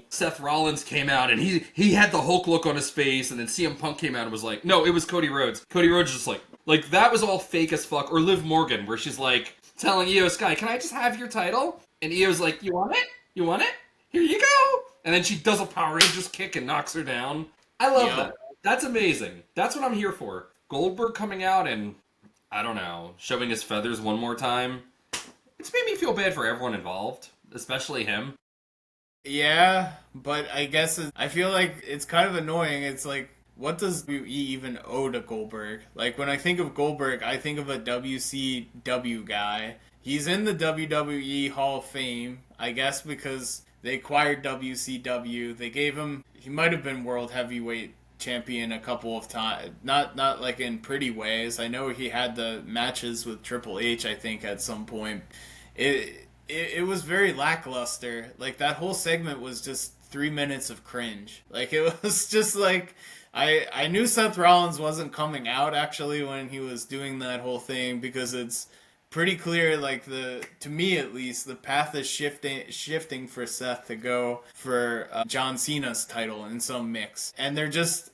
Speaker 1: Seth Rollins came out and he had the Hulk look on his face, and then CM Punk came out and was like, no, it was Cody Rhodes. Cody Rhodes just like that was all fake as fuck. Or Liv Morgan, where she's like telling Io Sky, can I just have your title? And Io's like, you want it? You want it? Here you go. And then she does a Power Rangers kick and knocks her down. I love that. That's amazing. That's what I'm here for. Goldberg coming out and, I don't know, showing his feathers one more time. It's made me feel bad for everyone involved, especially him.
Speaker 3: Yeah, but I guess I feel like it's kind of annoying. It's like, what does WWE even owe to Goldberg? Like, when I think of Goldberg, I think of a WCW guy. He's in the WWE Hall of Fame, I guess because they acquired WCW. They gave him, he might have been World Heavyweight Champion a couple of times. Not like in pretty ways. I know he had the matches with Triple H, I think, at some point. It was very lackluster. Like, that whole segment was just 3 minutes of cringe. Like, it was just like, I knew Seth Rollins wasn't coming out, actually, when he was doing that whole thing, because it's pretty clear, like, to me at least, the path is shifting for Seth to go for John Cena's title in some mix. And they're just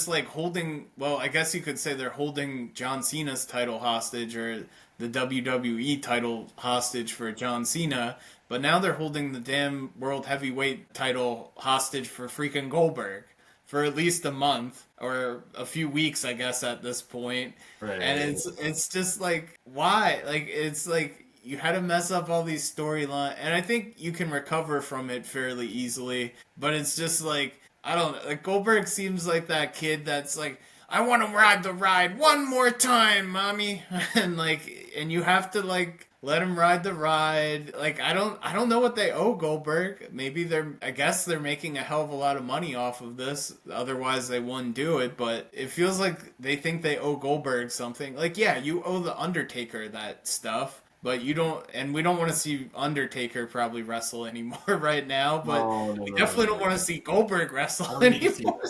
Speaker 3: like holding, well, I guess you could say they're holding John Cena's title hostage, or the WWE title hostage for John Cena, but now they're holding the damn World Heavyweight title hostage for freaking Goldberg for at least a month or a few weeks, I guess, at this point.
Speaker 1: Right.
Speaker 3: And it's just like, why? Like, it's like you had to mess up all these storylines, and I think you can recover from it fairly easily, but it's just like, I don't know, like, Goldberg seems like that kid that's like, I want to ride the ride one more time, mommy. And you have to, like, let him ride the ride. Like, I don't know what they owe Goldberg. Maybe I guess they're making a hell of a lot of money off of this. Otherwise they wouldn't do it. But it feels like they think they owe Goldberg something. Like, yeah, you owe the Undertaker that stuff. But you don't, and we don't want to see Undertaker probably wrestle anymore right now. But we definitely don't want to see Goldberg wrestle anymore.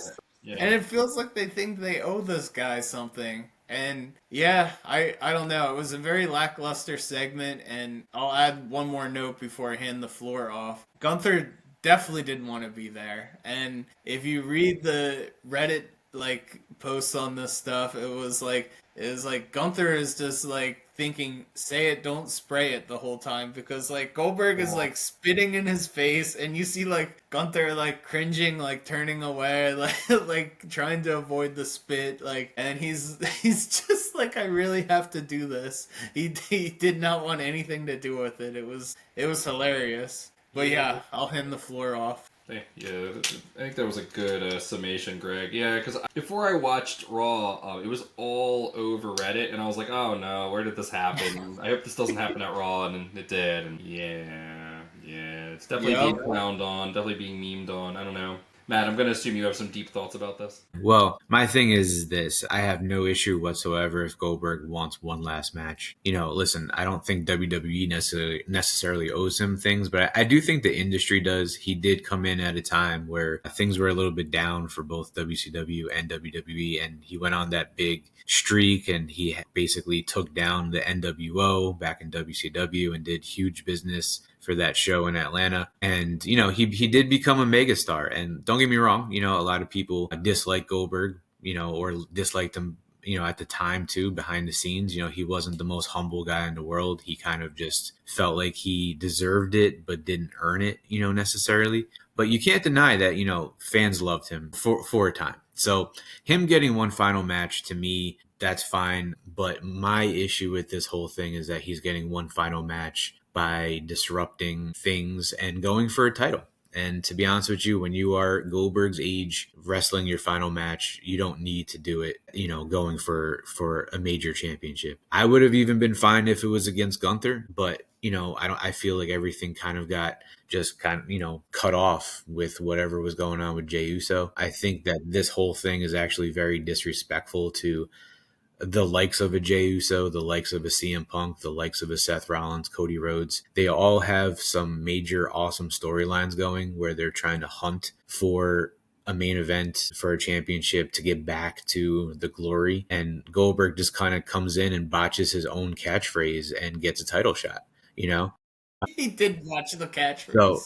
Speaker 3: Yeah. And it feels like they think they owe this guy something. And yeah, I don't know. It was a very lackluster segment, and I'll add one more note before I hand the floor off. Gunther definitely didn't want to be there. And if you read the Reddit posts on this stuff, it was like Gunther is just like thinking, say it, don't spray it the whole time, because like Goldberg is like spitting in his face, and you see like Gunther like cringing, like turning away, like trying to avoid the spit, like, and he's just like, I really have to do this. He did not want anything to do with it. It was hilarious. But yeah, I'll hand the floor off.
Speaker 1: Yeah, I think that was a good summation, Greg. Yeah, because before I watched Raw, it was all over Reddit, and I was like, oh no, where did this happen? I hope this doesn't happen at Raw, and it did. And yeah, it's definitely being clowned on, definitely being memed on. I don't know. Matt, I'm going to assume you have some deep thoughts about this.
Speaker 4: Well, my thing is this. I have no issue whatsoever if Goldberg wants one last match. Listen, I don't think WWE necessarily owes him things, but I do think the industry does. He did come in at a time where things were a little bit down for both WCW and WWE, and he went on that big streak, and he basically took down the NWO back in WCW and did huge business for that show in Atlanta. And, he did become a megastar. And don't get me wrong, a lot of people dislike Goldberg, or disliked him, at the time too, behind the scenes. He wasn't the most humble guy in the world. He kind of just felt like he deserved it, but didn't earn it, necessarily. But you can't deny that, fans loved him for a time. So him getting one final match, to me, that's fine. But my issue with this whole thing is that he's getting one final match by disrupting things and going for a title. And to be honest with you, when you are Goldberg's age, wrestling your final match, you don't need to do it, going for a major championship. I would have even been fine if it was against Gunther, but I feel like everything kind of got just cut off with whatever was going on with Jey Uso. I think that this whole thing is actually very disrespectful to the likes of a Jey Uso, the likes of a CM Punk, the likes of a Seth Rollins, Cody Rhodes. They all have some major awesome storylines going where they're trying to hunt for a main event, for a championship, to get back to the glory. And Goldberg just kind of comes in and botches his own catchphrase and gets a title shot,
Speaker 3: He did watch the catchphrase.
Speaker 4: So,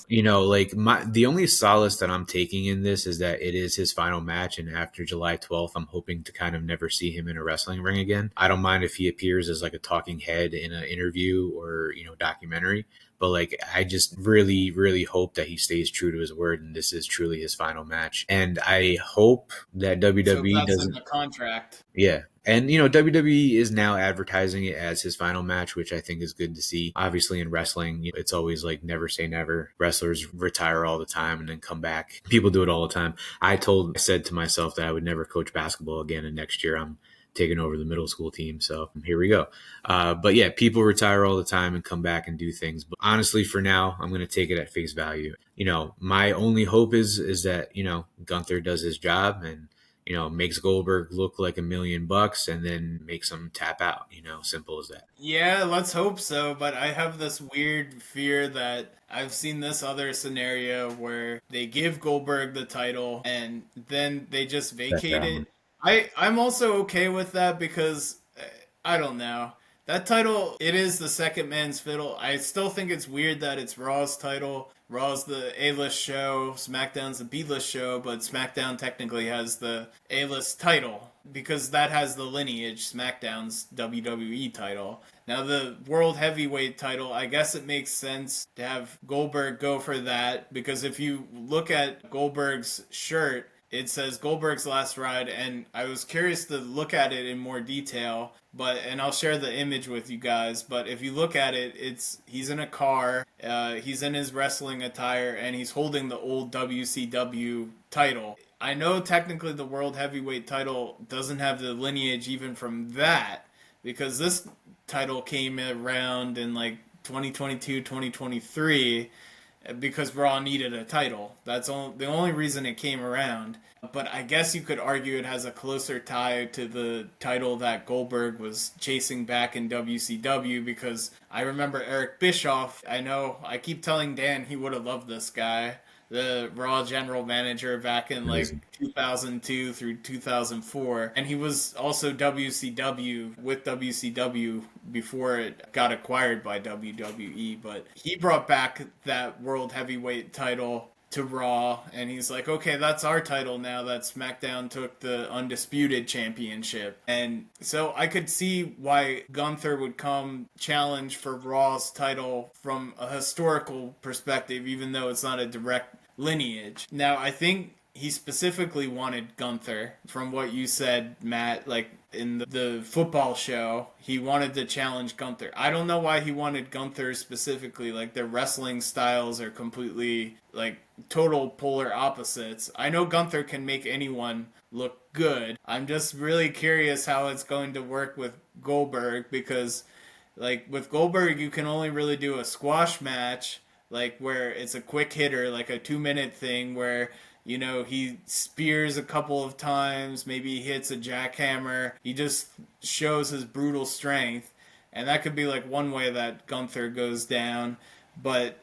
Speaker 4: the only solace that I'm taking in this is that it is his final match, and after July 12th, I'm hoping to kind of never see him in a wrestling ring again. I don't mind if he appears as like a talking head in an interview or, documentary, but I just really, really hope that he stays true to his word and this is truly his final match. And I hope that WWE doesn't.
Speaker 3: In the contract.
Speaker 4: Yeah. And, WWE is now advertising it as his final match, which I think is good to see. Obviously, in wrestling, it's always like never say never. Wrestlers retire all the time and then come back. People do it all the time. I said to myself that I would never coach basketball again, and next year I'm taking over the middle school team. So here we go. But yeah, people retire all the time and come back and do things. But honestly, for now, I'm going to take it at face value. My only hope is that, Gunther does his job and, makes Goldberg look like $1 million and then makes him tap out, simple as that.
Speaker 3: Yeah, let's hope so. But I have this weird fear that I've seen this other scenario where they give Goldberg the title and then they just vacate it. I'm also okay with that because, I don't know. That title, it is the second man's fiddle. I still think it's weird that it's Raw's title. Raw's the A-list show, SmackDown's the B-list show, but SmackDown technically has the A-list title because that has the lineage, SmackDown's WWE title. Now the World Heavyweight title, I guess it makes sense to have Goldberg go for that because if you look at Goldberg's shirt, it says Goldberg's Last Ride, and I was curious to look at it in more detail, and I'll share the image with you guys, but if you look at it, he's in a car, he's in his wrestling attire, and he's holding the old WCW title. I know technically the World Heavyweight title doesn't have the lineage even from that, because this title came around in 2022, 2023, because Raw needed a title. That's the only reason it came around. But I guess you could argue it has a closer tie to the title that Goldberg was chasing back in WCW, because I remember Eric Bischoff. I keep telling Dan he would have loved this guy, the Raw general manager back in 2002 through 2004. And he was also with WCW before it got acquired by WWE. But he brought back that World Heavyweight title to Raw, and he's like, okay, that's our title now that SmackDown took the Undisputed Championship. And so I could see why Gunther would come challenge for Raw's title from a historical perspective, even though it's not a direct lineage. Now, I think he specifically wanted Gunther, from what you said, Matt, like in the football show, he wanted to challenge Gunther. I don't know why he wanted Gunther specifically, like their wrestling styles are completely like total polar opposites. I know Gunther can make anyone look good. I'm just really curious how it's going to work with Goldberg, because like with Goldberg you can only really do a squash match, like where it's a quick hitter, like a 2-minute thing where he spears a couple of times, maybe he hits a jackhammer. He just shows his brutal strength. And that could be like one way that Gunther goes down. But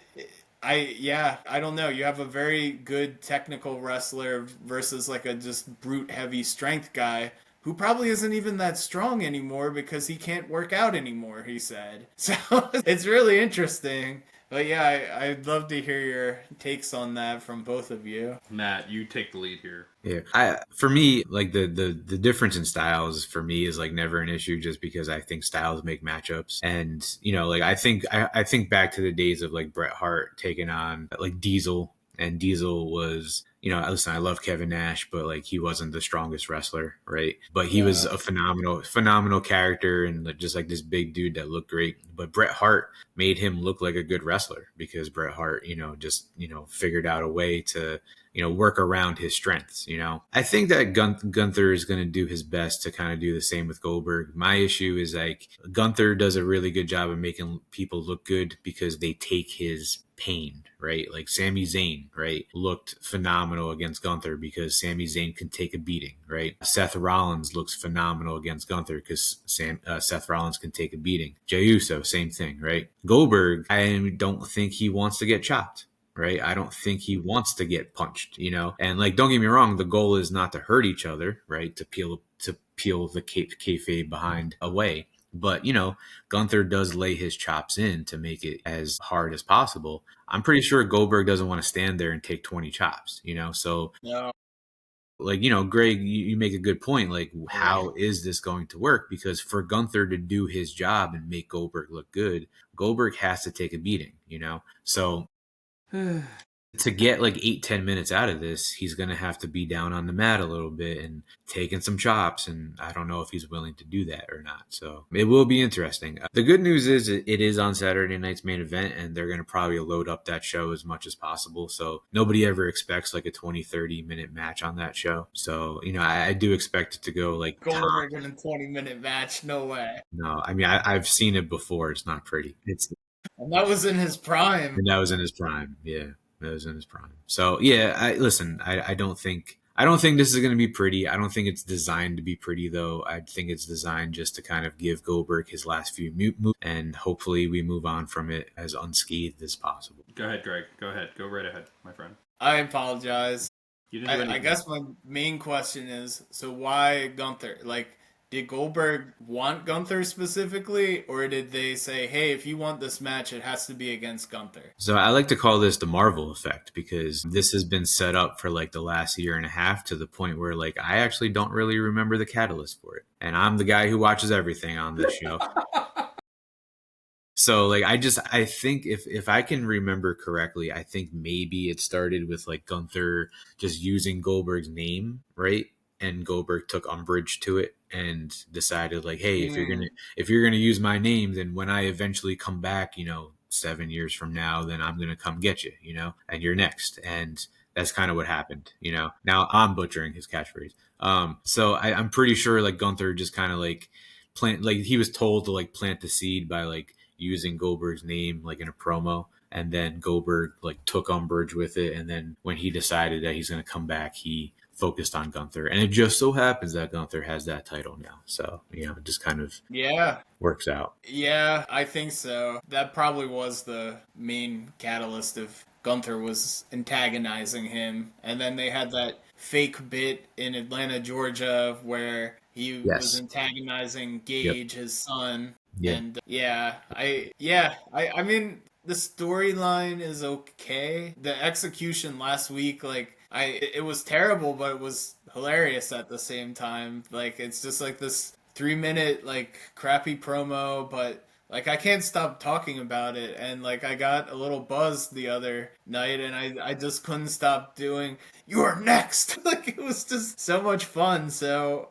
Speaker 3: I don't know. You have a very good technical wrestler versus like a just brute heavy strength guy who probably isn't even that strong anymore because he can't work out anymore, he said. So it's really interesting. But yeah, I'd love to hear your takes on that from both of you.
Speaker 1: Matt, you take the lead here.
Speaker 4: Yeah, for me, like the difference in styles for me is like never an issue, just because I think styles make matchups, and like I think back to the days of like Bret Hart taking on like Diesel, and Diesel was, listen, I love Kevin Nash, but like he wasn't the strongest wrestler, right? But he was a phenomenal character, and just like this big dude that looked great. But Bret Hart made him look like a good wrestler, because Bret Hart, just figured out a way to work around his strengths. I think that Gunther is going to do his best to kind of do the same with Goldberg. My issue is like Gunther does a really good job of making people look good because they take his pain, right? Like Sami Zayn, right, looked phenomenal against Gunther because Sami Zayn can take a beating, right? Seth Rollins looks phenomenal against Gunther because Seth Rollins can take a beating. Jey Uso, same thing, right? Goldberg, I don't think he wants to get chopped. Right. I don't think he wants to get punched, and like, don't get me wrong. The goal is not to hurt each other, right? To peel the kayfabe behind away. But, Gunther does lay his chops in to make it as hard as possible. I'm pretty sure Goldberg doesn't want to stand there and take 20 chops, so
Speaker 3: No.
Speaker 4: like, Greg, you make a good point. Like, how is this going to work? Because for Gunther to do his job and make Goldberg look good, Goldberg has to take a beating, so to get like 8-10 minutes out of this, he's going to have to be down on the mat a little bit and taking some chops. And I don't know if he's willing to do that or not. So it will be interesting. The good news is it is on Saturday night's main event, and they're going to probably load up that show as much as possible. So nobody ever expects like a 20-30 minute match on that show. So, I do expect it to go like
Speaker 3: Goldberg in a 20-minute match. No way.
Speaker 4: No, I mean, I've seen it before. It's not pretty.
Speaker 3: And that was in his prime.
Speaker 4: And that was in his prime. Yeah. That was in his prime. So yeah, I don't think this is going to be pretty. I don't think it's designed to be pretty, though. I think it's designed just to kind of give Goldberg his last few moves, and hopefully we move on from it as unscathed as possible.
Speaker 1: Go ahead, Greg. Go ahead. Go right ahead, my friend.
Speaker 3: I apologize.
Speaker 1: You didn't do anything.
Speaker 3: I guess my main question is, so why Gunther? Like, did Goldberg want Gunther specifically, or did they say, hey, if you want this match, it has to be against Gunther?
Speaker 4: So I like to call this the Marvel effect, because this has been set up for like the last year and a half, to the point where like I actually don't really remember the catalyst for it. And I'm the guy who watches everything on this show. So like I think if I can remember correctly, I think maybe it started with like Gunther just using Goldberg's name, right? And Goldberg took umbrage to it and decided like, hey, if you're gonna use my name, then when I eventually come back, 7 years from now, then I'm gonna come get you, and you're next. And that's kind of what happened, Now I'm butchering his catchphrase. So I'm pretty sure like Gunther just kind of like he was told to like plant the seed by like using Goldberg's name like in a promo. And then Goldberg like took umbrage with it. And then when he decided that he's going to come back, he focused on Gunther. And it just so happens that Gunther has that title now. So, it just kind of works out.
Speaker 3: Yeah, I think so. That probably was the main catalyst of Gunther was antagonizing him. And then they had that fake bit in Atlanta, Georgia, where he was antagonizing Gage, his son. Yeah. And I mean, The storyline is okay. The execution last week, like, it was terrible, but it was hilarious at the same time. Like, it's just like this 3 minute, like, crappy promo, but like, I can't stop talking about it. And like, I got a little buzzed the other night, and I just couldn't stop doing, "You are next!" Like, it was just so much fun. So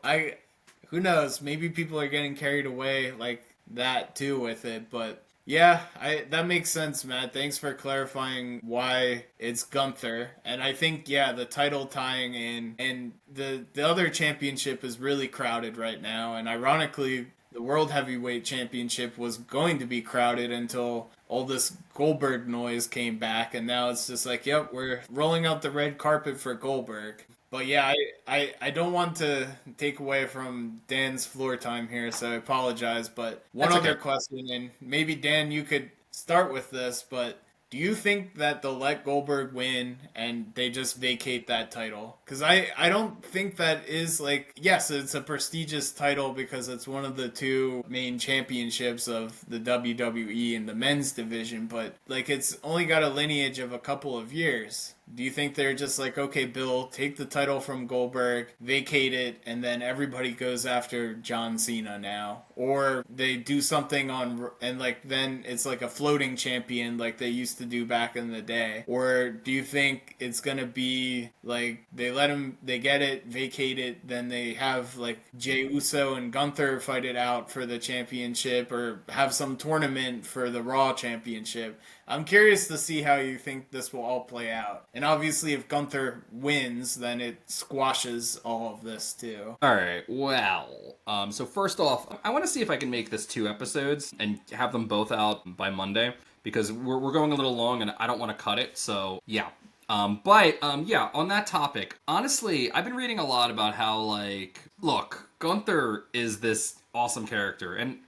Speaker 3: who knows? Maybe people are getting carried away like that too with it, but yeah, I that makes sense, Matt. Thanks for clarifying why it's Gunther. And I think yeah, the title tying in and the other championship is really crowded right now. And ironically, the World Heavyweight Championship was going to be crowded until all this Goldberg noise came back, and now it's just like, yep, we're rolling out the red carpet for Goldberg. But yeah, I don't want to take away from Dan's floor time here, so I apologize. But one
Speaker 1: That's
Speaker 3: other
Speaker 1: okay.
Speaker 3: question, and maybe Dan, you could start with this, but do you think that they'll let Goldberg win and they just vacate that title? Because I don't think that is like, yes, it's a prestigious title because it's one of the two main championships of the WWE in the men's division, but like it's only got a lineage of a couple of years. Do you think they're just like, okay, Bill, take the title from Goldberg, vacate it, and then everybody goes after John Cena now? Or they do something on, and like then it's like a floating champion like they used to do back in the day? Or do you think it's gonna be like they get it, vacate it, then they have like Jey Uso and Gunther fight it out for the championship, or have some tournament for the Raw championship? I'm curious to see how you think this will all play out. And obviously, if Gunther wins, then it squashes all of this too.
Speaker 1: All right. Well, so first off, I want to see if I can make this 2 episodes and have them both out by Monday because we're going a little long and I don't want to cut it. So yeah. Yeah, on that topic, honestly, I've been reading a lot about how, like, look, Gunther is this awesome character, and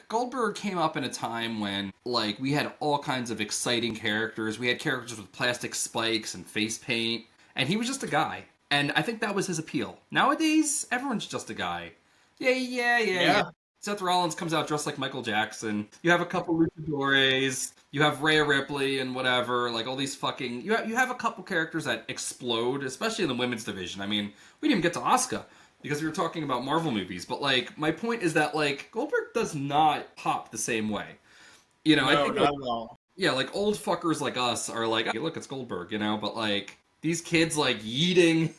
Speaker 1: Goldberg came up in a time when, like, we had all kinds of exciting characters. We had characters with plastic spikes and face paint, and he was just a guy. And I think that was his appeal. Nowadays, everyone's just a guy. Yeah. Seth Rollins comes out dressed like Michael Jackson. You have a couple luchadores. You have Rhea Ripley and whatever. Like all these fucking. You have a couple characters that explode, especially in the women's division. I mean, we didn't even get to Asuka because we were talking about Marvel movies. But like, my point is that like Goldberg does not pop the same way. You know, I
Speaker 3: No,
Speaker 1: think
Speaker 3: not at all.
Speaker 1: yeah, like old fuckers like us are like, hey, look, it's Goldberg, you know. But like these kids like yeeting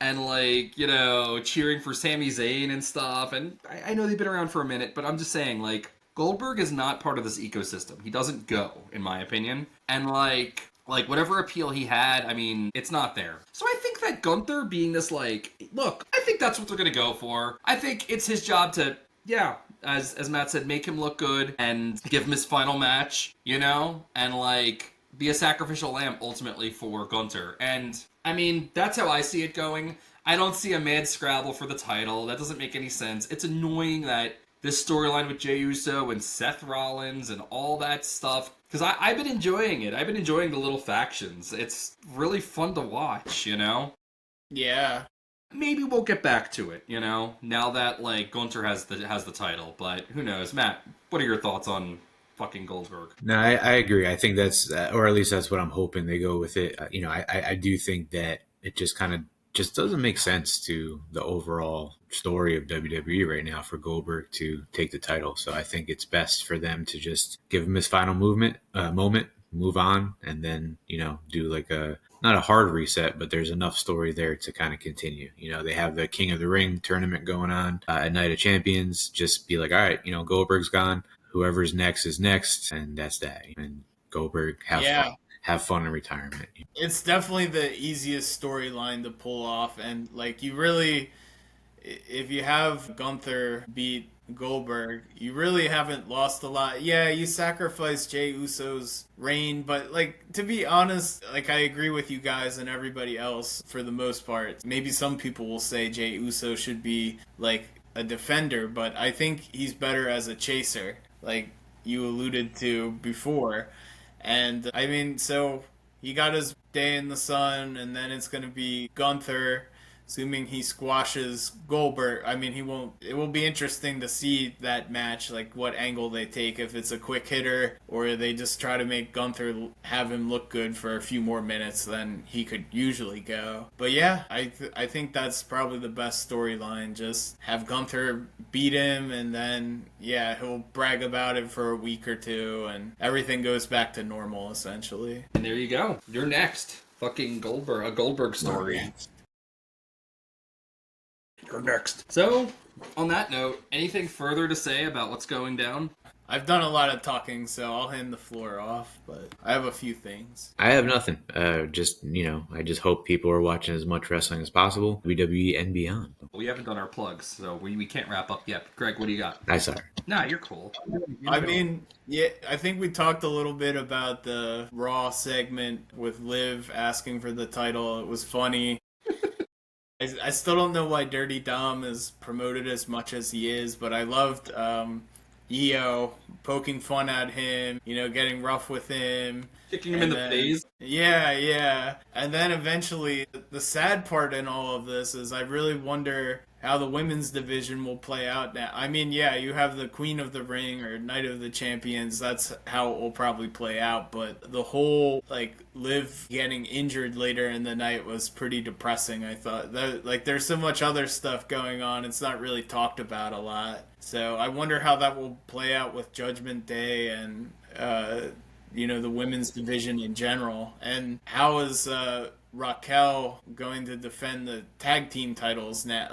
Speaker 1: and like, you know, cheering for Sami Zayn and stuff. And I know they've been around for a minute, but I'm just saying, like, Goldberg is not part of this ecosystem. He doesn't go, in my opinion. And like whatever appeal he had, I mean, it's not there. So I think that Gunther being this like, look, I think that's what they're gonna go for. I think it's his job to, yeah, as Matt said, make him look good and give him his final match, you know, and like be a sacrificial lamb ultimately for Gunther. And I mean, that's how I see it going. I don't see a mad scrabble for the title. That doesn't make any sense. It's annoying that this storyline with Jey Uso and Seth Rollins and all that stuff, because I've been enjoying it. I've been enjoying the little factions. It's really fun to watch, you know?
Speaker 3: Yeah.
Speaker 1: Maybe we'll get back to it, you know, now that like Gunther has the title, but who knows? Matt, what are your thoughts on fucking Goldberg?
Speaker 4: No, I agree. I think that's, or at least that's what I'm hoping they go with it. I do think that it just kind of just doesn't make sense to the overall story of WWE right now for Goldberg to take the title. So I think it's best for them to just give him his final moment, move on, and then, you know, do like a, not a hard reset, but there's enough story there to kind of continue. You know, they have the King of the Ring tournament going on at Night of Champions. Just be like, all right, you know, Goldberg's gone. Whoever's next is next, and that's that. And Goldberg,
Speaker 3: Yeah.
Speaker 4: have fun in retirement.
Speaker 3: It's definitely the easiest storyline to pull off, and like you really, if you have Gunther beat Goldberg, you really haven't lost a lot. Yeah, you sacrificed Jey Uso's reign, but like to be honest, like I agree with you guys and everybody else for the most part. Maybe some people will say Jey Uso should be like a defender, but I think he's better as a chaser, like you alluded to before. And I mean, so he got his day in the sun, and then it's going to be Gunther assuming he squashes Goldberg. I mean, he won't. It will be interesting to see that match, like what angle they take. If it's a quick hitter or they just try to make Gunther have him look good for a few more minutes than he could usually go. But yeah, I think that's probably the best storyline. Just have Gunther beat him, and then yeah, he'll brag about it for a week or two, and everything goes back to normal essentially.
Speaker 1: And there you go. You're next. Fucking Goldberg, a Goldberg story. You're next. So, on that note, anything further to say about what's going down?
Speaker 3: I've done a lot of talking, so I'll hand the floor off, but I have a few things.
Speaker 4: I have nothing. I just hope people are watching as much wrestling as possible, WWE and beyond.
Speaker 1: We haven't done our plugs, so we can't wrap up yet. Greg, what do you got?
Speaker 4: I sorry.
Speaker 1: Nah, you're cool.
Speaker 3: I mean, yeah, I think we talked a little bit about the Raw segment with Liv asking for the title. It was funny. I still don't know why Dirty Dom is promoted as much as he is, but I loved Io poking fun at him, getting rough with him.
Speaker 1: Kicking him in the face.
Speaker 3: Yeah. And then eventually, the sad part in all of this is I really wonder how the women's division will play out now. I mean, yeah, you have the Queen of the Ring or Night of the Champions. That's how it will probably play out. But the whole, Liv getting injured later in the night was pretty depressing, I thought. There's so much other stuff going on. It's not really talked about a lot. So I wonder how that will play out with Judgment Day and, the women's division in general. And how is Raquel going to defend the tag team titles now?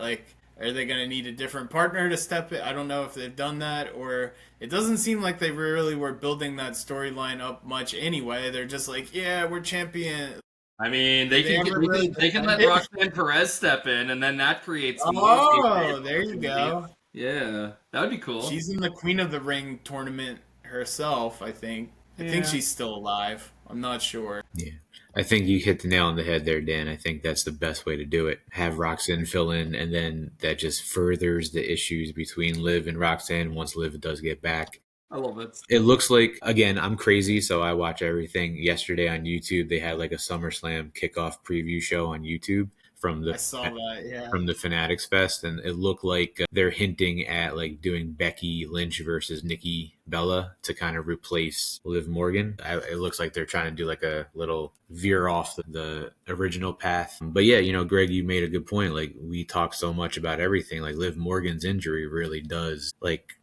Speaker 3: Are they going to need a different partner to step in? I don't know if they've done that, or it doesn't seem like they really were building that storyline up much anyway. They're just like, yeah, we're champion.
Speaker 1: I mean, they can let Roxanne Perez step in, and then that creates.
Speaker 3: Oh, there you go.
Speaker 1: Yeah, that would be cool.
Speaker 3: She's in the Queen of the Ring tournament herself, I think. I think she's still alive. I'm not sure.
Speaker 4: Yeah. I think you hit the nail on the head there, Dan. I think that's the best way to do it. Have Roxanne fill in, and then that just furthers the issues between Liv and Roxanne once Liv does get back.
Speaker 1: I love it.
Speaker 4: It looks like, again, I'm crazy, so I watch everything. Yesterday on YouTube, they had a SummerSlam kickoff preview show on YouTube from the Fanatics Fest, and it looked like they're hinting at doing Becky Lynch versus Nikki Bella to kind of replace Liv Morgan. It looks like they're trying to do a little veer off the original path. But yeah, Greg, you made a good point. We talk so much about everything. Liv Morgan's injury really does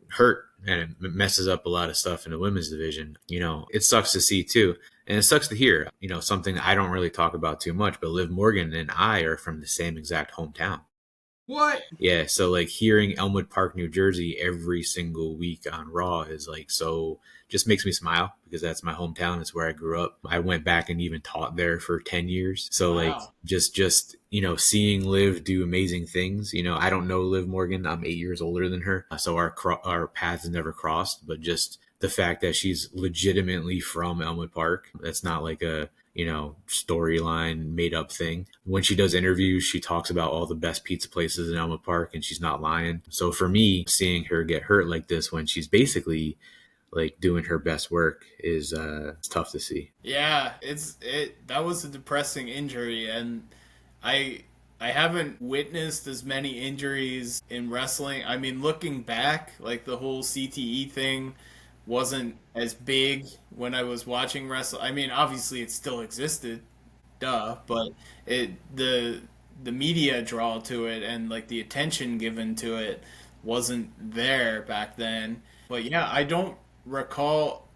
Speaker 4: hurt, and it messes up a lot of stuff in the women's division. It sucks to see too. And it sucks to hear, something I don't really talk about too much, but Liv Morgan and I are from the same exact hometown.
Speaker 1: What?
Speaker 4: Yeah, so hearing Elmwood Park, New Jersey every single week on Raw is so just makes me smile because that's my hometown. It's where I grew up. I went back and even taught there for 10 years. So
Speaker 3: wow.
Speaker 4: just seeing Liv do amazing things. I don't know Liv Morgan. I'm 8 years older than her. So our paths never crossed, but just the fact that she's legitimately from Elmwood Park, that's not a storyline made up thing. When she does interviews, she talks about all the best pizza places in Elmwood Park, and she's not lying. So for me, seeing her get hurt like this when she's basically doing her best work is it's tough to see.
Speaker 3: Yeah, that was a depressing injury, and I haven't witnessed as many injuries in wrestling. I mean, looking back, the whole CTE thing wasn't as big when I was watching wrestling. I mean, obviously it still existed, but the media draw to it and the attention given to it wasn't there back then. But yeah, I don't recall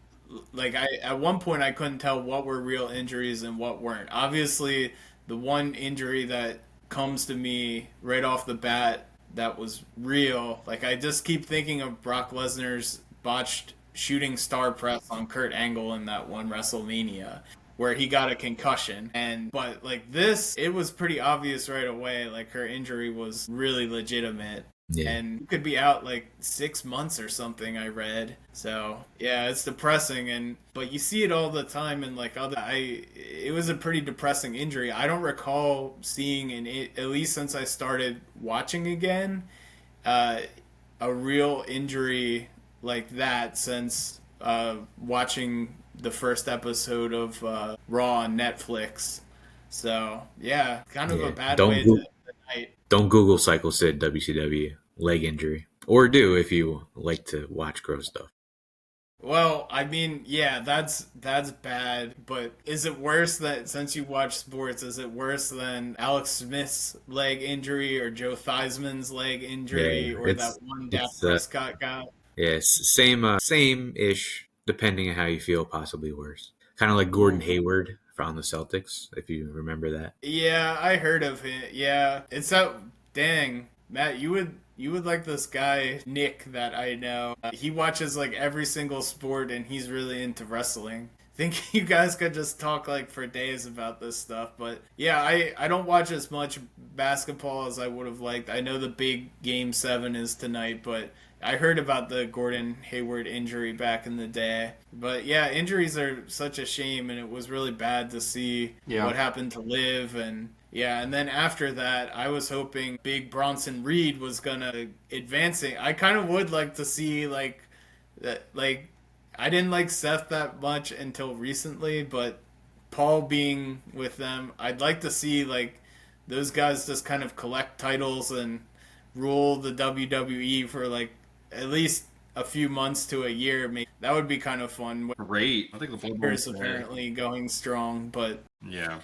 Speaker 3: at one point I couldn't tell what were real injuries and what weren't. Obviously, the one injury that comes to me right off the bat that was real, I just keep thinking of Brock Lesnar's botched shooting star press on Kurt Angle in that one WrestleMania where he got a concussion. But this, it was pretty obvious right away, her injury was really legitimate. Yeah. And it could be out 6 months or something, I read. So yeah, it's depressing, but you see it all the time in it was a pretty depressing injury. I don't recall seeing at least since I started watching again, a real injury like that since watching the first episode of Raw on Netflix. So yeah, kind of a bad way to tonight.
Speaker 4: Don't Google Cycle Sid WCW leg injury. Or do if you like to watch gross stuff.
Speaker 3: Well, I mean, yeah, that's bad, but is it worse that since you watch sports, is it worse than Alex Smith's leg injury or Joe Theismann's leg injury
Speaker 4: Yeah,
Speaker 3: or that one Dak
Speaker 4: it's
Speaker 3: Prescott got?
Speaker 4: same ish, depending on how you feel, possibly worse. Kind of like Gordon
Speaker 3: Ooh.
Speaker 4: Hayward from the Celtics, if you remember that.
Speaker 3: Yeah, I heard of it. Yeah, it's that. Dang, Matt, you would like this guy Nick that I know. He watches like every single sport, and he's really into wrestling. Think you guys could just talk like for days about this stuff, but yeah, I don't watch as much basketball as I would have liked. I know the big game 7 is tonight, but I heard about the Gordon Hayward injury back in the day. But yeah, injuries are such a shame, and it was really bad to see what happened to Liv. And yeah, and then after that, I was hoping Big Bronson Reed was gonna advancing. I kind of would like to see like that, like I didn't like Seth that much until recently, but Paul being with them, I'd like to see like those guys just kind of collect titles and rule the WWE for like at least a few months to a year. Maybe that would be kind of fun.
Speaker 1: Great. I think the
Speaker 3: Is apparently going strong, but
Speaker 1: yeah.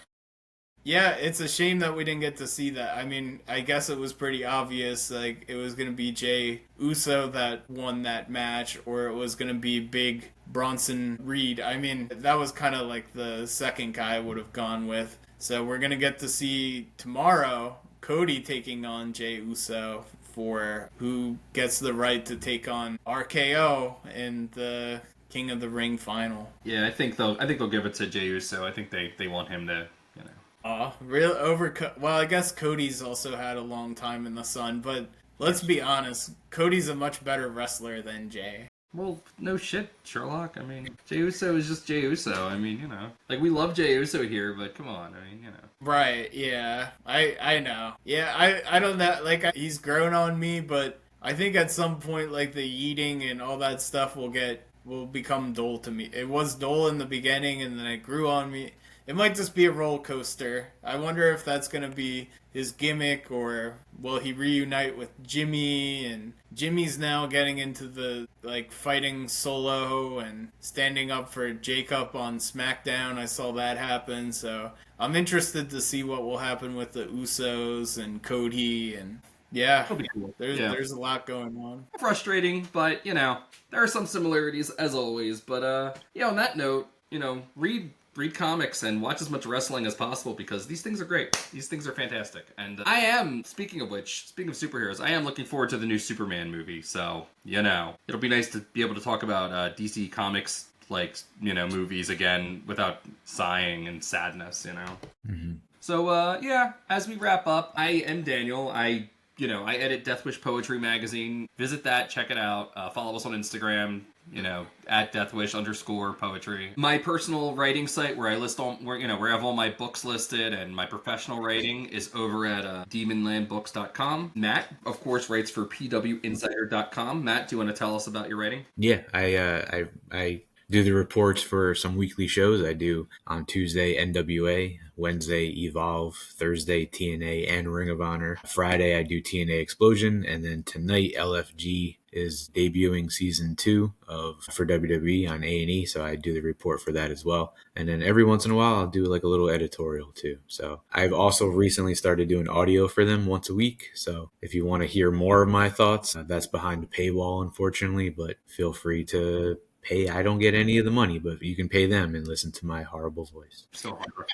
Speaker 3: yeah, it's a shame that we didn't get to see that. I mean, I guess it was pretty obvious, like, it was going to be Jay Uso that won that match, or it was going to be Big Bronson Reed. I mean, that was kind of like the second guy I would have gone with. So we're going to get to see tomorrow Cody taking on Jay Uso for who gets the right to take on RKO in the King of the Ring final.
Speaker 1: Yeah, I think they'll give it to Jey Uso. I think they want him to, you know.
Speaker 3: Real over. Well, I guess Cody's also had a long time in the sun, but let's be honest, Cody's a much better wrestler than Jay.
Speaker 1: Well, no shit, Sherlock. I mean, Jey Uso is just Jey Uso. I mean, you know, like we love Jey Uso here, but come on. I mean, you know.
Speaker 3: Right? Yeah, I know. Yeah, I don't know. Like he's grown on me, but I think at some point, like the eating and all that stuff will become dull to me. It was dull in the beginning, and then it grew on me. It might just be a roller coaster. I wonder if that's going to be his gimmick, or will he reunite with Jimmy? And Jimmy's now getting into the, like, fighting solo and standing up for Jacob on SmackDown. I saw that happen, so I'm interested to see what will happen with the Usos and Cody. And yeah,
Speaker 1: Cool.
Speaker 3: there's a lot going on.
Speaker 1: Frustrating, but, you know, there are some similarities as always. But, yeah, on that note, you know, read comics and watch as much wrestling as possible, because these things are great. These things are fantastic. And I am, speaking of superheroes, I am looking forward to the new Superman movie. So, you know, it'll be nice to be able to talk about DC Comics, like, you know, movies again without sighing and sadness, you know.
Speaker 4: Mm-hmm.
Speaker 1: So, yeah, as we wrap up, I am Daniel. I edit Death Wish Poetry Magazine. Visit that, check it out. Follow us on Instagram, you know, at @deathwish_poetry. My personal writing site where I list where I have all my books listed, and my professional writing is over at demonlandbooks.com. Matt, of course, writes for pwinsider.com. Matt, do you want to tell us about your writing?
Speaker 4: Yeah, I do the reports for some weekly shows. I do on Tuesday NWA, Wednesday Evolve, Thursday TNA and Ring of Honor. Friday I do TNA Explosion, and then tonight LFG is debuting season 2 for WWE on A&E, so I do the report for that as well. And then every once in a while I'll do like a little editorial too. So I've also recently started doing audio for them once a week. So if you want to hear more of my thoughts, that's behind the paywall, unfortunately, but feel free to pay. I don't get any of the money, but you can pay them and listen to my horrible voice.
Speaker 1: So hard.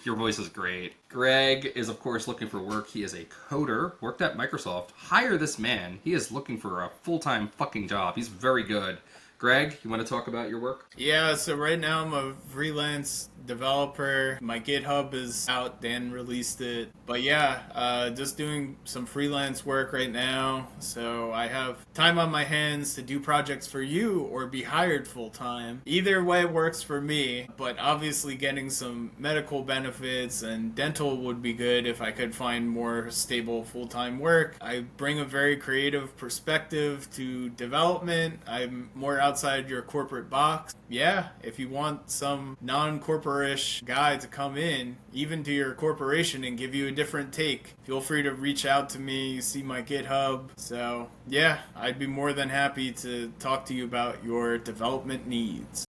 Speaker 1: Your voice is great. Greg is, of course, looking for work. He is a coder, worked at Microsoft. Hire this man. He is looking for a full-time fucking job. He's very good. Greg, you want to talk about your work?
Speaker 3: Yeah, so right now I'm a freelance developer. My GitHub is out. Dan released it. But yeah, just doing some freelance work right now. So I have time on my hands to do projects for you or be hired full-time. Either way works for me, but obviously getting some medical benefits and dental would be good if I could find more stable full-time work. I bring a very creative perspective to development. I'm more outside your corporate box, yeah, if you want some non-corporate-ish guy to come in, even to your corporation, and give you a different take, feel free to reach out to me, see my GitHub. So, yeah, I'd be more than happy to talk to you about your development needs.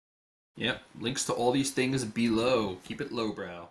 Speaker 1: Yep, links to all these things below. Keep it lowbrow.